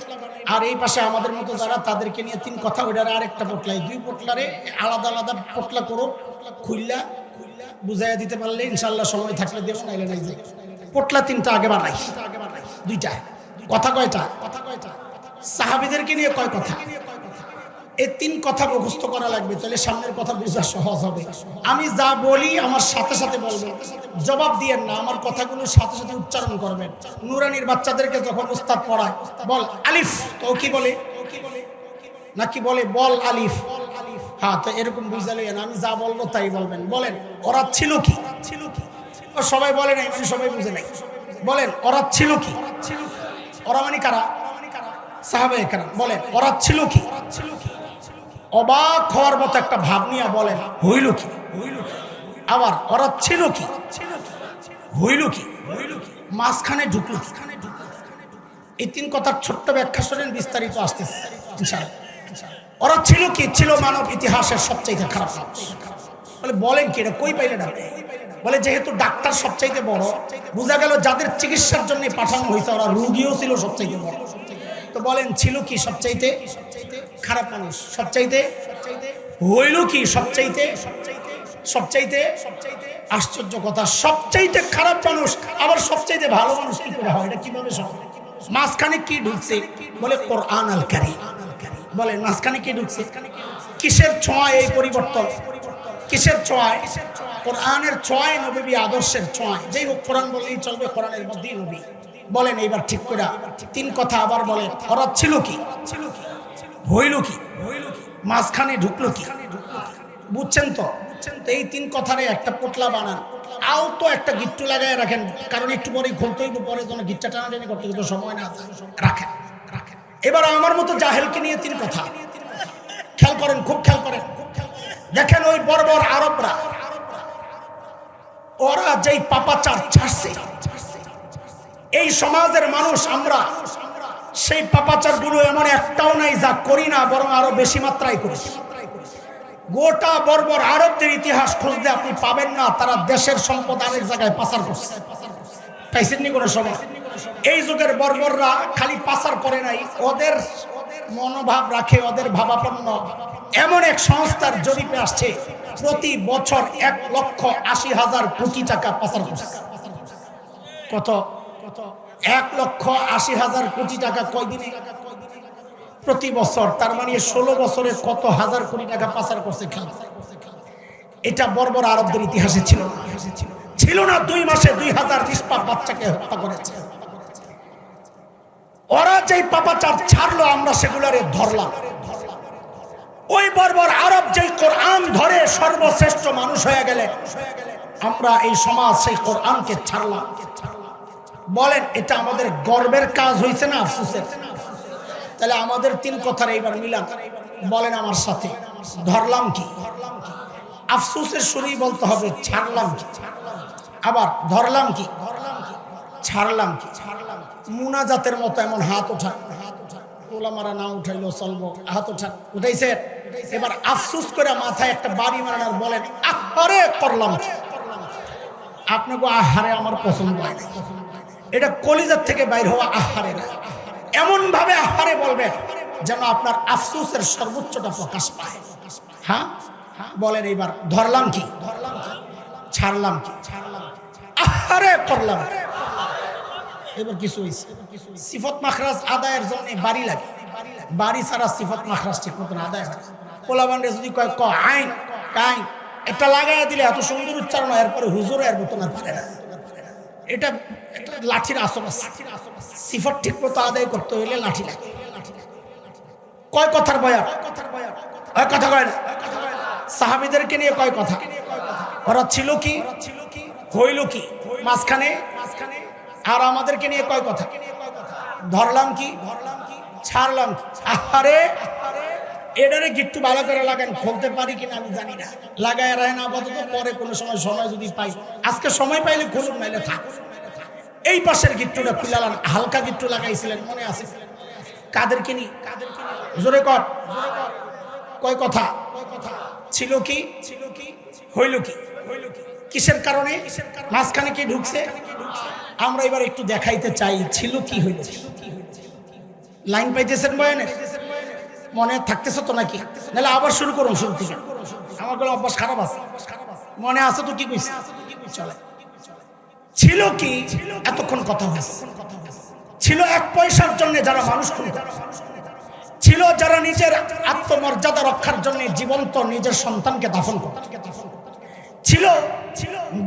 আর এই পাশে আমাদের মতো যারা তাদেরকে নিয়ে 3 কথা, ওইটার আর একটা পোটলাই, 2 পোটলারে আলাদা আলাদা পোটলা করো, খুললা বুঝাইয়া দিতে পারলে ইনশাল্লাহ সময় থাকলে দেবো, নাইলে নাই যাই। পোটলা 3টা আগে বানাই, 2টা কথা। কয়টা? সাহাবীদেরকে নিয়ে কয় কথা? এই 3 কথা মুখস্থ করা লাগবে, তাহলে সামনের কথা বোঝা সহজ হবে। আমি যা বলি আমার সাথে সাথে বলবেন, জবাব দিয়েন না, আমার কথাগুলো সাথে সাথে উচ্চারণ করবেন। নুরানির বাচ্চাদেরকে যখন উস্তাদ পড়ায়, বল আলিফ, তো কি বলে? নাকি বলে বল আলিফ? হ্যাঁ, তো এরকম বুঝালে আমি যা বলবো তাই বলবেন। বলেন ওরা ছিল কি? সবাই বলে নাই মানে সবাই বুঝে নাই। বলেন ওরা ছিল কি? ওরা মানে কারা? সাহাবায়ে কেরাম। বলেন ওরা ছিল কি? অবাক হওয়ার মতো একটা ভাব নিয়ে বলেন হইল কি? আবার ওরা ছিল কি? হইল কি? মাঝখানে ঢুকলো। এই 3 কথার ছোট্ট ব্যাখ্যা শোনেন, বিস্তারিত আসতেছে ইনশাআল্লাহ। ওরা ছিল কি? ছিল মানব ইতিহাসের সবচাইতে খারাপ মানুষ। বলে বলেন কি, এটা কই পাইলেন আপনি? বলে যেহেতু ডাক্তার সবচাইতে বড়, বোঝা গেল যাদের চিকিৎসার জন্য পাঠানো হয়েছে ওরা রোগীও ছিল সবচাইতে বড়। তো বলেন ছিল কি সবচাইতে খারাপ মানুষ? সবচাইতে হইল কি? সবচাইতে আশ্চর্য কথা, সবচাইতে খারাপ মানুষ আবার সবচাইতে ভালো মানুষ কি করে হয়? এটা কিভাবে সম্ভব? মাঝখানে কি ঢুকছে? বলে কোরআন আল কারীম। বলে মাঝখানে কি ঢুকছে? কিসের ছোঁয়ায় এই পরিবর্তন? কিসের ছোঁয়ায়? কোরআনের ছোঁয়ায়, নবী আদর্শের ছোঁয়ায়। যেই হোক, কোরআন বললেই চলবে, কোরআনের মধ্যেই নবী। বলেন এইবার ঠিক করে 3 কথা আবার বলেন। ওরা ছিল কি? হইল কি? মাঝখানে ঢুকলো কি? বুঝছেন তো? এই 3 কথারে একটা পোটলা বানান, আও তো একটা গিট্টু লাগায় রাখেন, কারণ একটু পরে খুলতে হইব, পরে যেন গিট্টা টানাটানি করতে কিন্তু সময় না রাখেন। এবার আমার মতো জাহেলকে নিয়ে 3 কথা। খেয়াল করেন, খুব খেয়াল করেন। দেখেন ওই বর্বর আরবরা, ওরা যেই পাপাচার ছাড়ছে, এই সমাজের মানুষ আমরা সেই পাপাচার গুলো এমন একটাও নাই যা করি না, বরং আরো বেশি মাত্রায় করি। গোটা বর্বর আরবদের ইতিহাস খুঁজলে আপনি পাবেন না তারা দেশের সম্পদ আরেক জায়গায় পাচার করছে। পাইছেননি কোনো সময়? এই যুগের বর্বররা খালি পাচার করে নাই, ওদের মনোভাব রাখে, ওদের ভাবাপন্ন। এমন এক সংস্থার জরিপে আসছে প্রতি বছর 1,80,000 কোটি টাকা পাচার করছে। কত? 1,80,000 কোটি টাকা কয়দিনে? প্রতি বছর। তার মানে 16 বছরে কত হাজার কোটি টাকা পাচার করছে। এটা বর্বর আরবদের ইতিহাসে ছিল না। ছিল না 2 মাসে 2000 নিষ্পাপ বাচ্চাকে হত্যা করেছে। ওরা যেই পাপাচার ছাড়লো আমরা সেগুলারে ধরলাম। ওই বর্বর আরব যেই কোরআন ধরে সর্বশ্রেষ্ঠ মানুষ হয়ে গেলে, আমরা এই সমাজ সেই কোরআনকে ছাড়লাম। বলেন এটা আমাদের গর্বের কাজ হয়েছে না আফসোসের? তাহলে আমাদের 3 কথার এইবার মিলান। বলেন আমার সাথে, ধরলাম কি? আফসোসের সুরেই বলতে হবে ছাড়লাম কি? আবার ধরলাম কি? ছাড়লাম কি? মুনাজাতের মতো এমন হাত ওঠা, ওলামারা না উঠাইলো চলবো, হাত ওঠা, উঠাইছে। এবার আফসোস করে মাথায় একটা বাড়ি মারেন আর বলেন আহারে করলাম কি? আপনাকে আহারে আমার পছন্দ হয় না। এটা কলিজার থেকে বাইর হওয়া আহারে না, এমন ভাবে আহারে বলবেন যেন আপনার আফসোসের সর্বোচ্চটা প্রকাশ পায়। হ্যাঁ বলেন এইবার ধরলাম কি, ছাড়লাম কি, আহারে করলাম। এবার কিছু হইছে, সিফত মাখরাজ আদায়ের জন্য বাড়ি লাগে, বাড়ি ছাড়া সিফত মাখরাজ ঠিক মতন আদায় হয়। পোলাবান্ডে যদি কয় ক আইন কাইন একটা লাগাইয়া দিলে এত সুন্দর উচ্চারণ হয়, এরপরে হুজুর এর মতন আর পারে না। এটা একটা লাঠির আসন আছে, সিফত ঠিক মতো আদায় করতে হইলে লাঠি লাগে। কয় কথার বয়ান, কথা কয় না। সাহাবীদেরকে নিয়ে কয় কথা, ওরা ছিল কি হইল কি মাঝখানে, আর আমাদেরকে নিয়ে কয় কথা, ধরলাম কি ছাড়লাম কি। আহারে এটারে গিট্টু ভালো করে লাগান, খুলতে পারি কিনা আমি জানি না, লাগায় রাখেন আপাতত, পরে কোনো সময় যদি পাই, আজকে সময় পাইলে খুলুন, নাইলে থাক। এই পাশের গিট্টুটা খুলালাম, হালকা গিট্টু লাগাইছিলেন মনে আছে, কাদেরকে নি, জোরে কর, কয় কথা, ছিল কি হইল কি, কিসের কারণে, মাঝখানে কি ঢুকছে। আমরা এবার একটু দেখাইতে চাই ছিল কি হইল। লাইন পাইতেছেন বয়ানে, মনে থাকতেছে তো নাকি, নাহলে আবার শুরু করুন শুরু থেকে, আমার কোনো অভ্যাস খারাপ আছে, মনে আছে তো কি কইছে, চলে। ছিল কি এতক্ষণ কথা হয়েছে, ছিল এক পয়সার জন্য যারা মানুষ খুন করে, ছিল যারা নিজের আত্মমর্যাদা রক্ষার জন্য জীবন্ত নিজের সন্তানকে দাফন করত, ছিল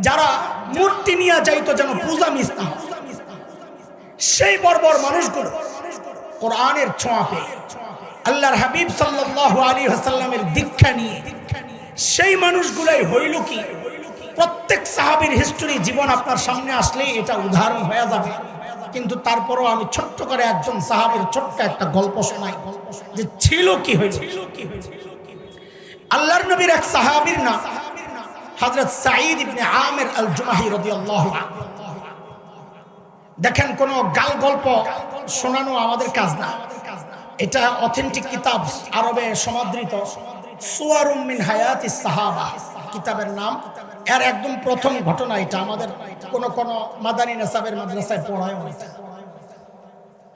যারা মূর্তি নিয়ে যাইতো যেন পূজা মিস না হয়। সেই বর্বর মানুষগুলো কোরআনের ছোঁয়া পেয়ে আল্লাহর হাবিব সাল্লাল্লাহু আলাইহি ওয়াসাল্লামের দীক্ষা নিয়ে সেই মানুষগুলাই হইল কি। প্রত্যেক সাহাবীর হিস্টোরি জীবন আপনার সামনে আসলেই এটা উদাহরণ হয়ে যাবে, কিন্তু তারপরও আমি ছোট্ট করে একজন সাহাবীর ছোট্ট একটা গল্প শোনাই যে ছিল কি হইল। আল্লাহর নবীর এক সাহাবীর নাম হযরত সাঈদ ইবনে আমির আল জুমাহি রাদিয়াল্লাহু আনহু। দেখেন কোন গাল গল্প শোনানো আমাদের কাজ না, এটা অথেন্টিক কিতাব, আরবে সমাদৃত সুওয়ারুম মিন হায়াতিস সাহাবা কিতাবের নাম। এর একদম প্রথম ঘটনা এটা, আমাদের কোন মাদানী নেসাবের মাদ্রাসায় পড়ায় হয়েছে।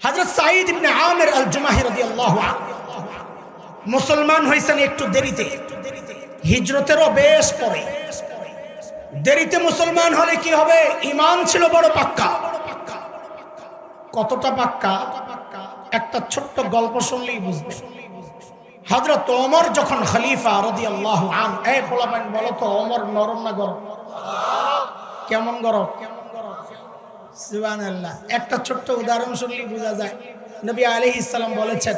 হযরত সাঈদ ইবনে আমির আল জুমাহি রাদিয়াল্লাহু আনহু মুসলমান হয়েছেন একটু দেরিতে, হিজরতেরও বেশ পরে। দেরিতে মুসলমান হলে কি হবে, ঈমান ছিল বড় পাক্কা। কতটা পাক্কা, একটা ছোট্ট গল্প শুনলেই বুঝবে। হযরত ওমর যখন খলিফা রাদিয়াল্লাহু আনহু, এই পোলাপান বলো তো ওমর নরম না গরম, কেমন গরম, সুবহানাল্লাহ। একটা ছোট্ট উদাহরণ শুনলেই বোঝা যায়। নবী আলাইহিস সালাম বলেছেন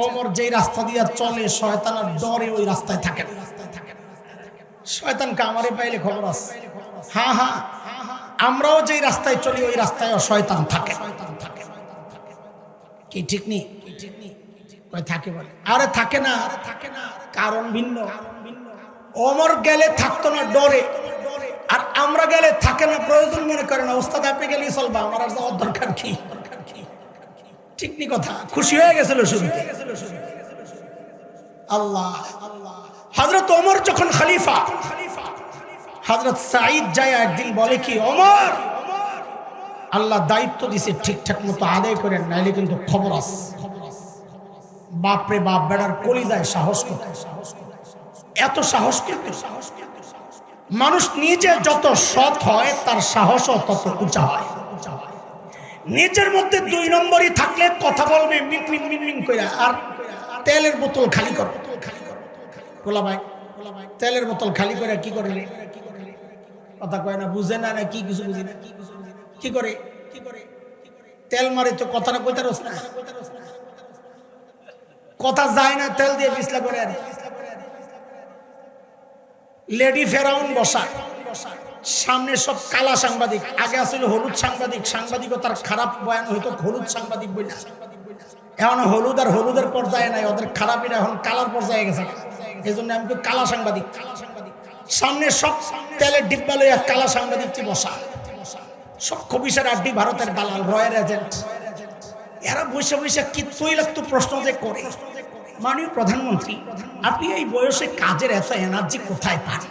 ওমর যেই রাস্তা দিয়ে চলে শয়তানের ডরে ওই রাস্তায় থাকে না। শয়তান কামারে পাইলে খবর আছে। হ্যাঁ হ্যাঁ, আমরাও যেই রাস্তায় চলি ওই রাস্তায় শয়তান থাকে। কি ঠিক নেই, থাকে বলে, আরে থাকে না, কারণ ভিন্ন। ওমর গেলে থাকতো না ডরে, আর আমরা গেলে থাকে না প্রয়োজন মনে করে না। ওস্তাদ আপনি গেলেই চলবা, আমার আর যাওয়ার দরকার কি, ঠিক নি কথা। খুশি হয়ে গেছিল শুরুতে। আল্লাহ, হযরত ওমর যখন খলিফা, হযরত সাঈদ যায় একদিন বলে কি, ওমর আল্লাহ দায়িত্ব দিছে ঠিকঠাক মতো আদায় করেন, নাইলে কিন্তু খবর আছে। বাপরে বাপ, বেড়ার কলিজায় সাহস কোথায়, এত সাহস কিন্তু। মানুষ নিজে যত সৎ হয় তার সাহসও তত উঁচা হয়। নিজের মধ্যে 2 নম্বরই থাকলে কথা বলবে মিনমিন মিনমিন করে, আর তেলের বোতল খালি কর। গোলা ভাই তেলের বোতল খালি করে কি করে, কথা কয় না, বুঝে না, কি কিছু বুঝি না, কি করে তেল মারে তো কথাটা কইতে রস না, কথা যায় না, তেল দিয়ে পিছলা করে। আর লেডি ফেরাউন বসা, সামনে সব কালা সাংবাদিক। আগে আসলে হলুদ সাংবাদিক, সাংবাদিকতার খারাপ বয়ান হইতো হলুদ সাংবাদিক বইলা। এখন হলুদ আর হলুদের পর্যায়ে নাই, ওদের খারাপের এখন কালার পর্যায়ে গেছে। এই জন্য আমি কালা সাংবাদিক। সামনে সব তেলের ডিব্বা লইয়া কালা সাংবাদিকটি বসা, সব খবিসের আড্ডি, ভারতের দালাল, রয়ের এজেন্ট। এরা বসে বসে কি তৈলাক্ত প্রশ্ন যে করে, মাননীয় প্রধানমন্ত্রী আপনি এই বয়সে কাজের এত এনার্জি কোথায় পান?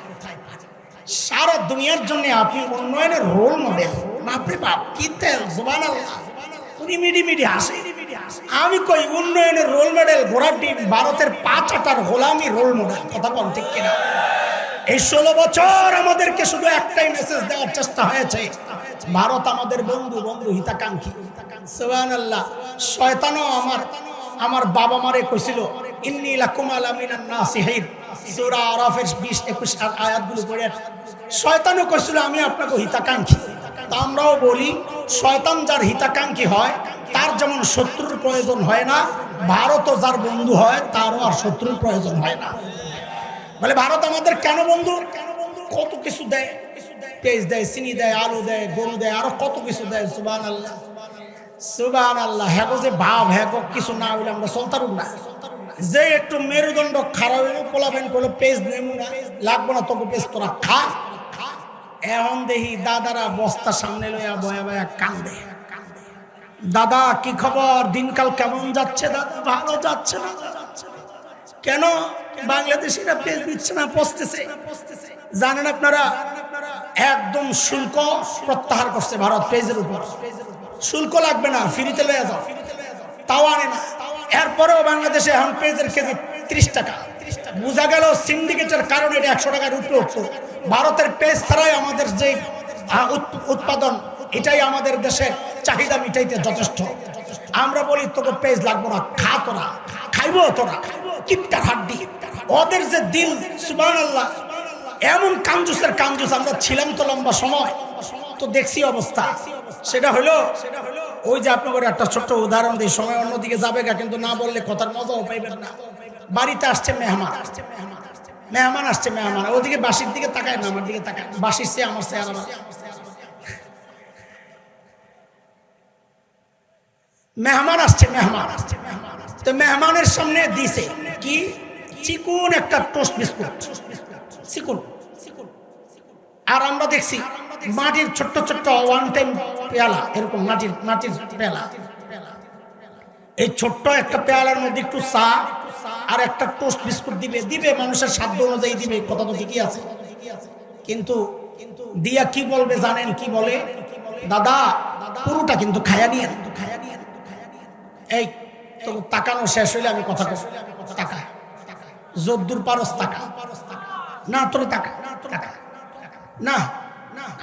সারা দুনিয়ার জন্য আপনি উন্নয়নের রোল মডেল, বাপরে বাপ কি তেল, সুবহানাল্লাহ। উনি মিডি হাসে। আমি কই উন্নয়নের রোল মডেল ঘোড়ার ডিম, ভারতের 5 আটার গোলামি রোল মডেল। কথা বল ঠিক কিনা? এই 16 বছর আমাদেরকে শুধু একটাই মেসেজ দেওয়ার চেষ্টা হয়েছে, ভারত আমাদের বন্ধু, বন্ধু হিতাকাঙ্ক্ষী। সুবহানাল্লাহ। শয়তানও আমার বাবা মারে কইছিল ইন্নী লাকুম আলা মিনান নাসিহিন, সূরা আরাফের 20-21 আয়াতগুলো পড়ে শয়তানও কইছিল আমি আপনাকে হিতাকাঙ্ক্ষী। তা আমরাও বলি শয়তান যার হিতাকাঙ্ক্ষী হয় তার যেমন শত্রুর প্রয়োজন হয় না, ভারতও যার বন্ধু হয় তারও আর শত্রুর প্রয়োজন হয় না। বলে ভারত আমাদের কেন বন্ধু? কত কিছু দেয়, পেঁয়াজ দেয়, চিনি দেয়, আলু দেয়, গরু দেয়, আরো কত কিছু দেয়। সুবহানাল্লাহ, সুবহানাল্লাহ। হ্যাগো যে ভাব, হ্যাগো কিছু না হইলে আমরা চলতারুম না। যে একটু মেরুদণ্ড খারাপ হইল পোলাবেন বলে পেঁয়াজ নেমু না, লাগবো না তোকে পেঁয়াজ, তোরা খা। এখন দেখি দাদারা বস্তা সামনে লইয়া বয়া বয়া কান্দে। দাদা কি খবর, দিনকাল কেমন যাচ্ছে? দাদা ভালো যাচ্ছে না। কেন? বাংলাদেশিরা পেঁয়াজ দিচ্ছে না, পচতেছে। জানেন আপনারা একদম শুল্ক প্রত্যাহার করছে ভারত পেঁয়াজের উপর। শুল্ক লাগবে না, ফ্রিতে লইয়া যাও, তাও আনে না। এরপরেও বাংলাদেশে এখন পেঁয়াজের কেজি 30 টাকা। বোঝা গেল সিন্ডিকেটের কারণে এটা 100 টাকার উপরে উঠতো। ভারতের পেঁয়াজ ছাড়াই আমাদের যে উৎপাদন, এটাই আমাদের দেশের চাহিদা মিটাইতে যথেষ্ট। আমরা বলি তোকে পেঁয়াজ লাগবো না, খা তোরা, খাইবো তোরা, কিপটার হাড্ডি। ওদের যে দিল, সুবহানাল্লাহ, এমন কাঞ্জুসের কাঞ্জুস। আমরা ছিলাম তো লম্বা সময়, তো দেখছি অবস্থা। সেটা হলো ওই যে আপনাদের একটা ছোট্ট উদাহরণ দিই, সময় অন্যদিকে যাবে গা, কিন্তু না বললে কথার মজাও পাইবেন না। বাড়িতে আসছে মেহমান আসছে, মেহমান ওদিকে বাসির দিকে তাকায় না, আমার দিকে তাকায়। বাসির চেয়ে আমার চেয়ে আলাদা। মেহমান আসছে, তো মেহমানের সামনে দিছে কি, চিকুন একটা টোস্ট বিস্কুট, চিকুন। আর আমরা দেখছি মাটির ছোট্ট ছোট্ট ওয়ান টাইম পেয়ালা, এরকম মাটির পেয়ালা। এই ছোট্ট একটা পেয়ালার মধ্যে একটু চা আর একটা টোস্ট বিস্কুট দিবে মানুষের সাধ্য অনুযায়ী দিবে, কথা তো ঠিকই আছে। কিন্তু দিয়া কি বলবে জানেন? কি বলে, দাদা পুরোটা কিন্তু খায়া নিয়ে। এই তো তাকানো শেষ হইলে আমি কথা কই, টাকা যদ্দুর পারস টাকা না, তোর টাকা না।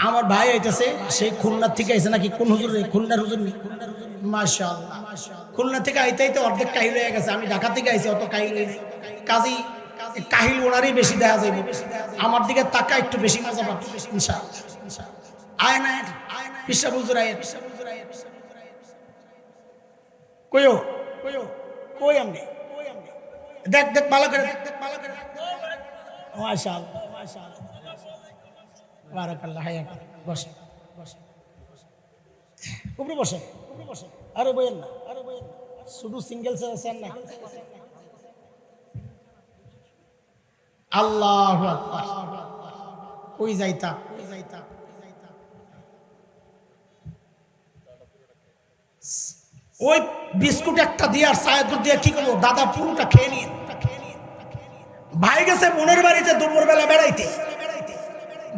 আমার ভাই আইতেছে, সেই খুলনা থেকে আইছে নাকি, কোন হুজুর? খুলনার হুজুর নি, মাশাআল্লাহ। খুলনা থেকে আইতে অর্ধেক কাহিল হয়ে গেছে। আমি ঢাকা থেকে আইছি, অত কাহিল হয়ে কাজী কাহিল ওনারই বেশি দেখা যাইব। আমার দিকে টাকা একটু বেশি মজা পাবে ইনশাআল্লাহ। আয় না পিসাব হুজুর, আয় কইও কই আমনে দেখ ভালো করে, মাশাআল্লাহ বারাকাল্লাহ। হায়াক বসে উপরে বসে, আরে বইয়েন না, শুধু সিঙ্গেল আছেন না। আল্লাহু আকবার। কই যাইতা ওই বিস্কুট একটা দিয়ে আর চায়ের দুধ দিয়ে কি করবো? দাদা পুরোটা খেয়ে নিয়ে ভাই গেছে বোনের বাড়িতে দুপুরবেলা বেড়াইতে।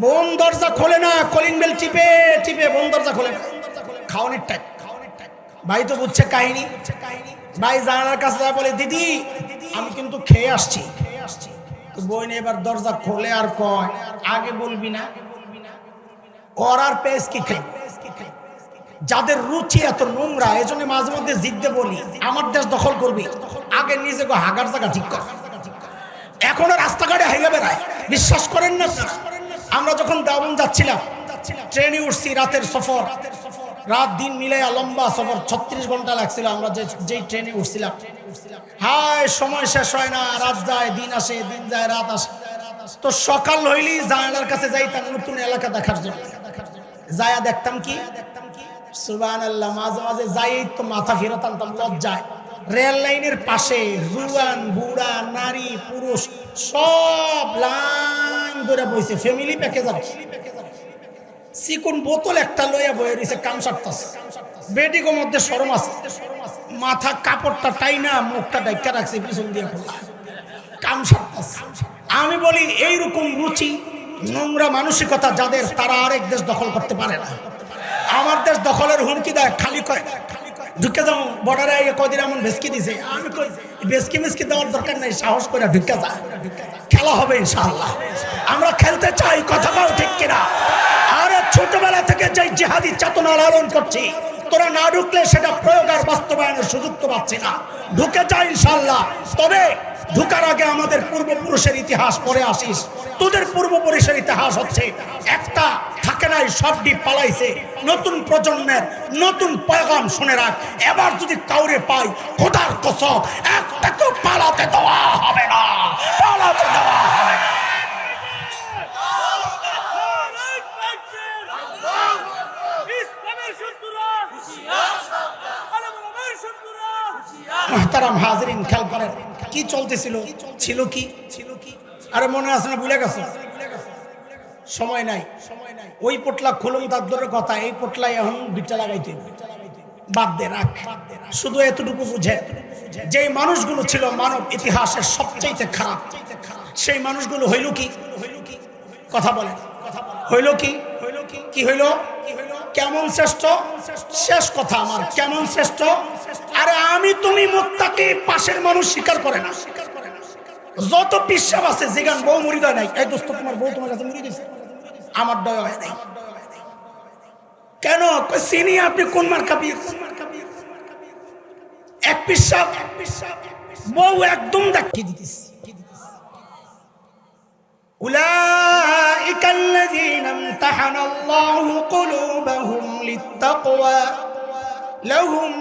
বোন দরজা খোলে না, কলিং বেল টিপে বোন দরজা খোলে না। খাওয়ানোর টাইম। ভাই তো বুঝছে কাহিনী। ভাই জানালার কাছে বলে, দিদি আমি কিন্তু খেয়ে আসছি। তো বোন এবার দরজা খোলে আর কয়, আগে বলবি না? ওর আর পেস কি খাই? যাদের রুচি এত নোংরা, এই জন্য মাঝে মধ্যে জিদ্দে বলি, আমার দেশ দখল করবি, আগে নিজে হাগার জায়গা ঠিক কর। এখন রাস্তাঘাটে হাইয়া বেড়ায়, বিশ্বাস করেন না? আমরা যখন দেওবন্দ যাচ্ছিলাম, ট্রেনে উঠছি, রাতের সফর, রাত দিন মিলাইয়া লম্বা সফর, 36 ঘন্টা লাগছিল। আমরা যেই ট্রেনে উঠছিলাম, হায় সময় শেষ হয় না, রাত যায় দিন আসে, দিন যায় রাত আসে। তো সকাল হইলেই জানালার কাছে যাইতাম নতুন এলাকা দেখার জন্য। যায়া দেখতাম কি, সুবহানাল্লাহ, মাঝে মাঝে যাই তো মাথা ফেরত আনতাম লজ্জায়। রেল লাইনের পাশে জুয়ান বুড়া নারী পুরুষ সব লাইন ধরে বইছে, ফ্যামিলি প্যাকেজ আর চিকুন বোতল একটা লইয়া বয়ে রয়েছে, কাম সারতাছে। বেডিগো মধ্যে শরম আছে, মাথা কাপড়টা টাইনা মুখটা ডাইকা রাখছে, পিছন দিয়ে খোলা, কাম সারতাছে। আমি বলি এইরকম রুচি নোংরা মানসিকতা যাদের, তারা আরেক দেশ দখল করতে পারে না। আমার দেশ দখলের হুমকি দেয়, খালি কয় ঢুকে যাবো বর্ডারে কদিন এমন ভেসকি দিছে। আমি কই ভেসকি মেসকি দেওয়ার দরকার নেই, সাহস করে ঢুকে যা, খেলা হবে ইনশাআল্লাহ। আমরা খেলতে চাই, কথা বল ঠিক কিনা? আরে ছোটবেলা থেকে যে জিহাদি চেতনা লালন করছি, তোরা না ঢুকলে সেটা প্রয়োগ আর বাস্তবায়নের সুযোগ তো পাচ্ছি না। ঢুকে যাই ইনশাআল্লাহ। তবে ঢুকার আগে আমাদের পূর্বপুরুষের ইতিহাস পড়ে আসিস। তোদের পূর্বপুরুষের ইতিহাস হচ্ছে একটা থাকে নাই, সব ডিপ পালাইছে। নতুন প্রজন্মের নতুন পয়গাম শুনে রাখ, এবার যদি কাউরে পাই খোদার কসম একটাকেও পালাতে দেওয়া হবে না, পালাতে দেওয়া হবে না। মুহতারাম হাজিরিন, খেয়াল করেন কি চলতেছিল, ছিল কি? আরে মনে আছে না? ভুলে গেছে? সময় নাই। ওই পোটলা খুলুম তার ধরে কথা, এই পোটলা এখন দুইটা লাগাইতে বাদ দে, রাখ। শুধু এতটুকু বুঝে, যে মানুষগুলো ছিল মানব ইতিহাসের সবচাইতে খারাপ, সেই মানুষগুলো হইল কি? কথা বলেন, হইল কি? কি হইল? কেমন শ্রেষ্ঠ? শেষ কথা আমার, কেমন শ্রেষ্ঠ? আরে আমি তুমি মুত্তাকি, পাশের মানুষ স্বীকার করে না। যত পিসাব আছে জিগান বউ মুড়ি দেয় নাই। এই দোস্ত, তোমার বউ তোমার কাছে মুড়ি দিয়েছে? আমার দয়া হয় নাই। কেন? চিনি আপনি কোন মার খাবি? এক পিসাব বউ একদম দেখিয়ে দিতেছি। أولئك الذين امتحن الله قلوبهم للتقوى لهم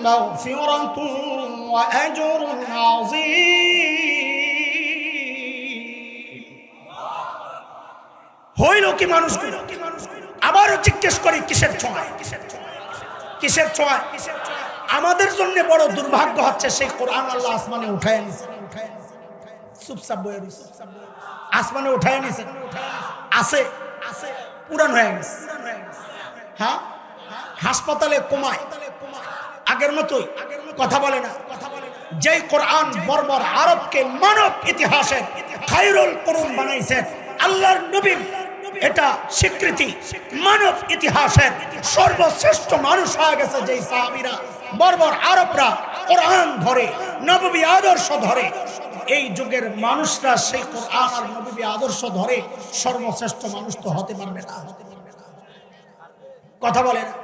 مغفرة وأجر عظيم। হইল কি মানুষগুলো? আবারও জিজ্ঞেস করি, কিসের ছোঁয়ায়? কিসের ছোঁয়ায়? আমাদের জন্য বড় দুর্ভাগ্য হচ্ছে সেই কোরআন আল্লাহ আসমানে উঠায় নিছে। চুপচাপ বয়ে রইছে, আসমানে উঠায় নিছে। আছে পুরান হয়ে গেছে। হ্যাঁ, হাসপাতালে কোমায়, আগের মতোই কথা বলে না। যেই কোরআন বর্বর আরবকে মানব ইতিহাসের খায়রুল কুরুন বানাইছে, আল্লাহর নবীর এটা স্বীকৃতি, মানব ইতিহাসের সর্বশ্রেষ্ঠ মানুষ হয়ে গেছে যেই সাহাবীরা, বর্বর আরবরা কোরআন ধরে, নববী আদর্শ ধরে। এই যুগের মানুষরা সেই কোরআন আর নববী আদর্শ ধরে সর্বশ্রেষ্ঠ মানুষ তো হতে পারবে না। কথা বলে না?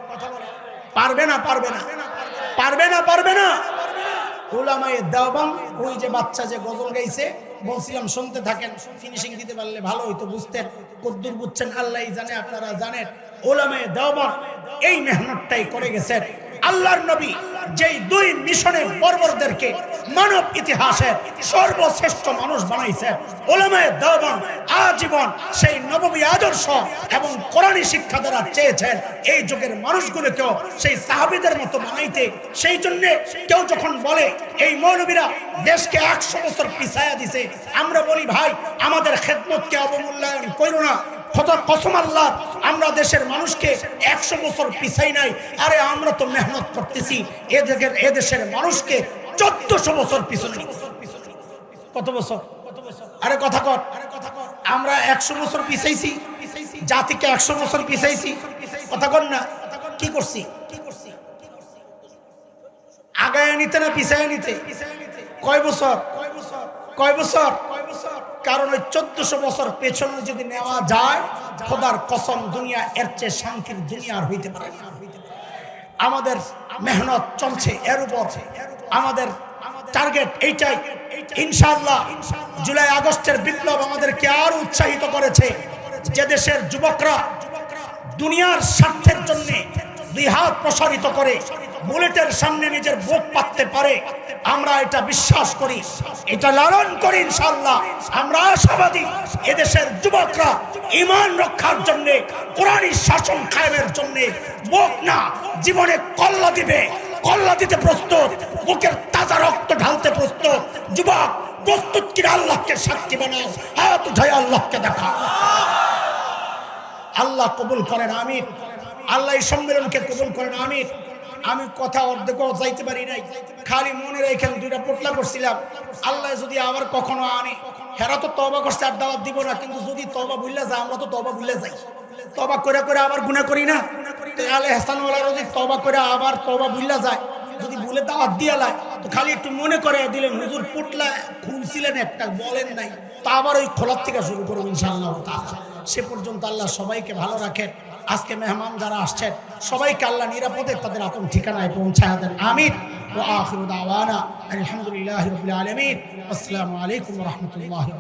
পারবে না, পারবে না, পারবে না, পারবে না। উলামায়ে দেওবন্দ, ওই যে বাচ্চা যে গজল গাইছে, বলছিলাম শুনতে থাকেন, ফিনিশিং দিতে পারলে ভালো হইতো, বুঝতেন। কদ্দুর বুঝছেন আল্লাহই জানে, আপনারা জানেন। উলামায়ে দেওবন্দ এই মেহনতটাই করে গেছেন। আল্লাহর নবী যেই দুই মিশনে বর্বরদেরকে মানব ইতিহাসের সর্বশ্রেষ্ঠ মানুষ বানাইছেন, উলামায়ে দেওবন্দ আজীবন সেই নববী আদর্শ এবং কোরআনী শিক্ষা দ্বারা চেয়েছেন এই যুগের মানুষগুলোকেও সেই সাহাবীদের মতো বানাইতে। সেই জন্য কেউ যখন বলে এই মৌলবীরা দেশকে 100 বছর পিছায়া দিছে, আমরা বলি ভাই আমাদের খেদমতকে অবমূল্যায়ন করো না। কসম আল্লাহ, আমরা দেশের মানুষকে 100 বছর পিছাই নাই। আরে আমরা তো মেহনত করতেছি এ দেশের মানুষকে 1400 বছর পিছনে। কত বছর? আরে কথা কর, আমরা 100 বছর পিছাইছি, জাতিকে 100 বছর পিছাইছি। কথা কর না, কি করছি? আগায় নিতে না পিছায় নিতে? কয় বছর? কয় বছর? কারণ ওই 1400 বছর পেছনে যদি নেওয়া যায়, খোদার কসম দুনিয়া এর চেয়ে শান্তির দুনিয়া আর হইতে পারে না। আমাদের মেহনত চলছে এর উপর, আমাদের টার্গেট এইটাই। ইনশাআল্লাহ জুলাই আগস্টের বিপ্লব আমাদেরকে আরো উৎসাহিত করেছে। যে দেশের যুবকরা দুনিয়ার স্বার্থের জন্য দুই হাত প্রসারিত করে বুলেটের সামনে নিজের বুক পাততে পারে, আমরা এটা বিশ্বাস করি, এটা লালন করি। ইনশাআল্লাহ আমরা আশাবাদী এদেশের যুবকরা ঈমান রক্ষার জন্য, কোরআনী শাসন কায়েমের জন্য বুক না জীবনে কল্লা দিবে, কল্লা দিতে প্রস্তুত, বুকের তাজা রক্ত ঢালতে প্রস্তুত। যুবক প্রস্তুত কিনা আল্লাহকে সাক্ষী বানাও, হাত উঠায় আল্লাহকে দেখা। আল্লাহ কবুল করেন, আমিন। আল্লাহ এই সম্মেলনকে কবুল করেন, আমিন। আমি কথা অর্ধেকও যাইতে পারি নাই, খালি মনে রেখেন দুইটা পোটলা করছিলাম। আল্লাহ যদি আবার কখনো আনে, হেরা তো তওবা করছে আর দাওয়াত দিব না, কিন্তু যদি তওবা ভুলে যায়, আমরা তো তওবা ভুলে যাই, তওবা করে করে আবার গুনাহ করি না। আলে হাসানওয়ালা যদি তওবা করে আবার তওবা ভুলা যায়, যদি ভুলে দাওয়াত দিয়া লাই, তো খালি একটু মনে করে দিলেন হুজুর পুটলা খুলছিলেন একটা বলেন নাই, তা আবার ওই খোলার থেকে শুরু করুন ইনশাআল্লাহ তাআলা। সে পর্যন্ত আল্লাহ সবাইকে ভালো রাখেন। আজকে মেহমান যারা আসছেন সবাইকে আল্লাহ নিরাপদে তাদের আপন ঠিকানায় পৌঁছায় দেন, আমিন। ওয়া আখিরু দাওয়ানা আলহামদুলিল্লাহি রাব্বিল আলামিন। আসসালামু আলাইকুম ওয়া রাহমাতুল্লাহি।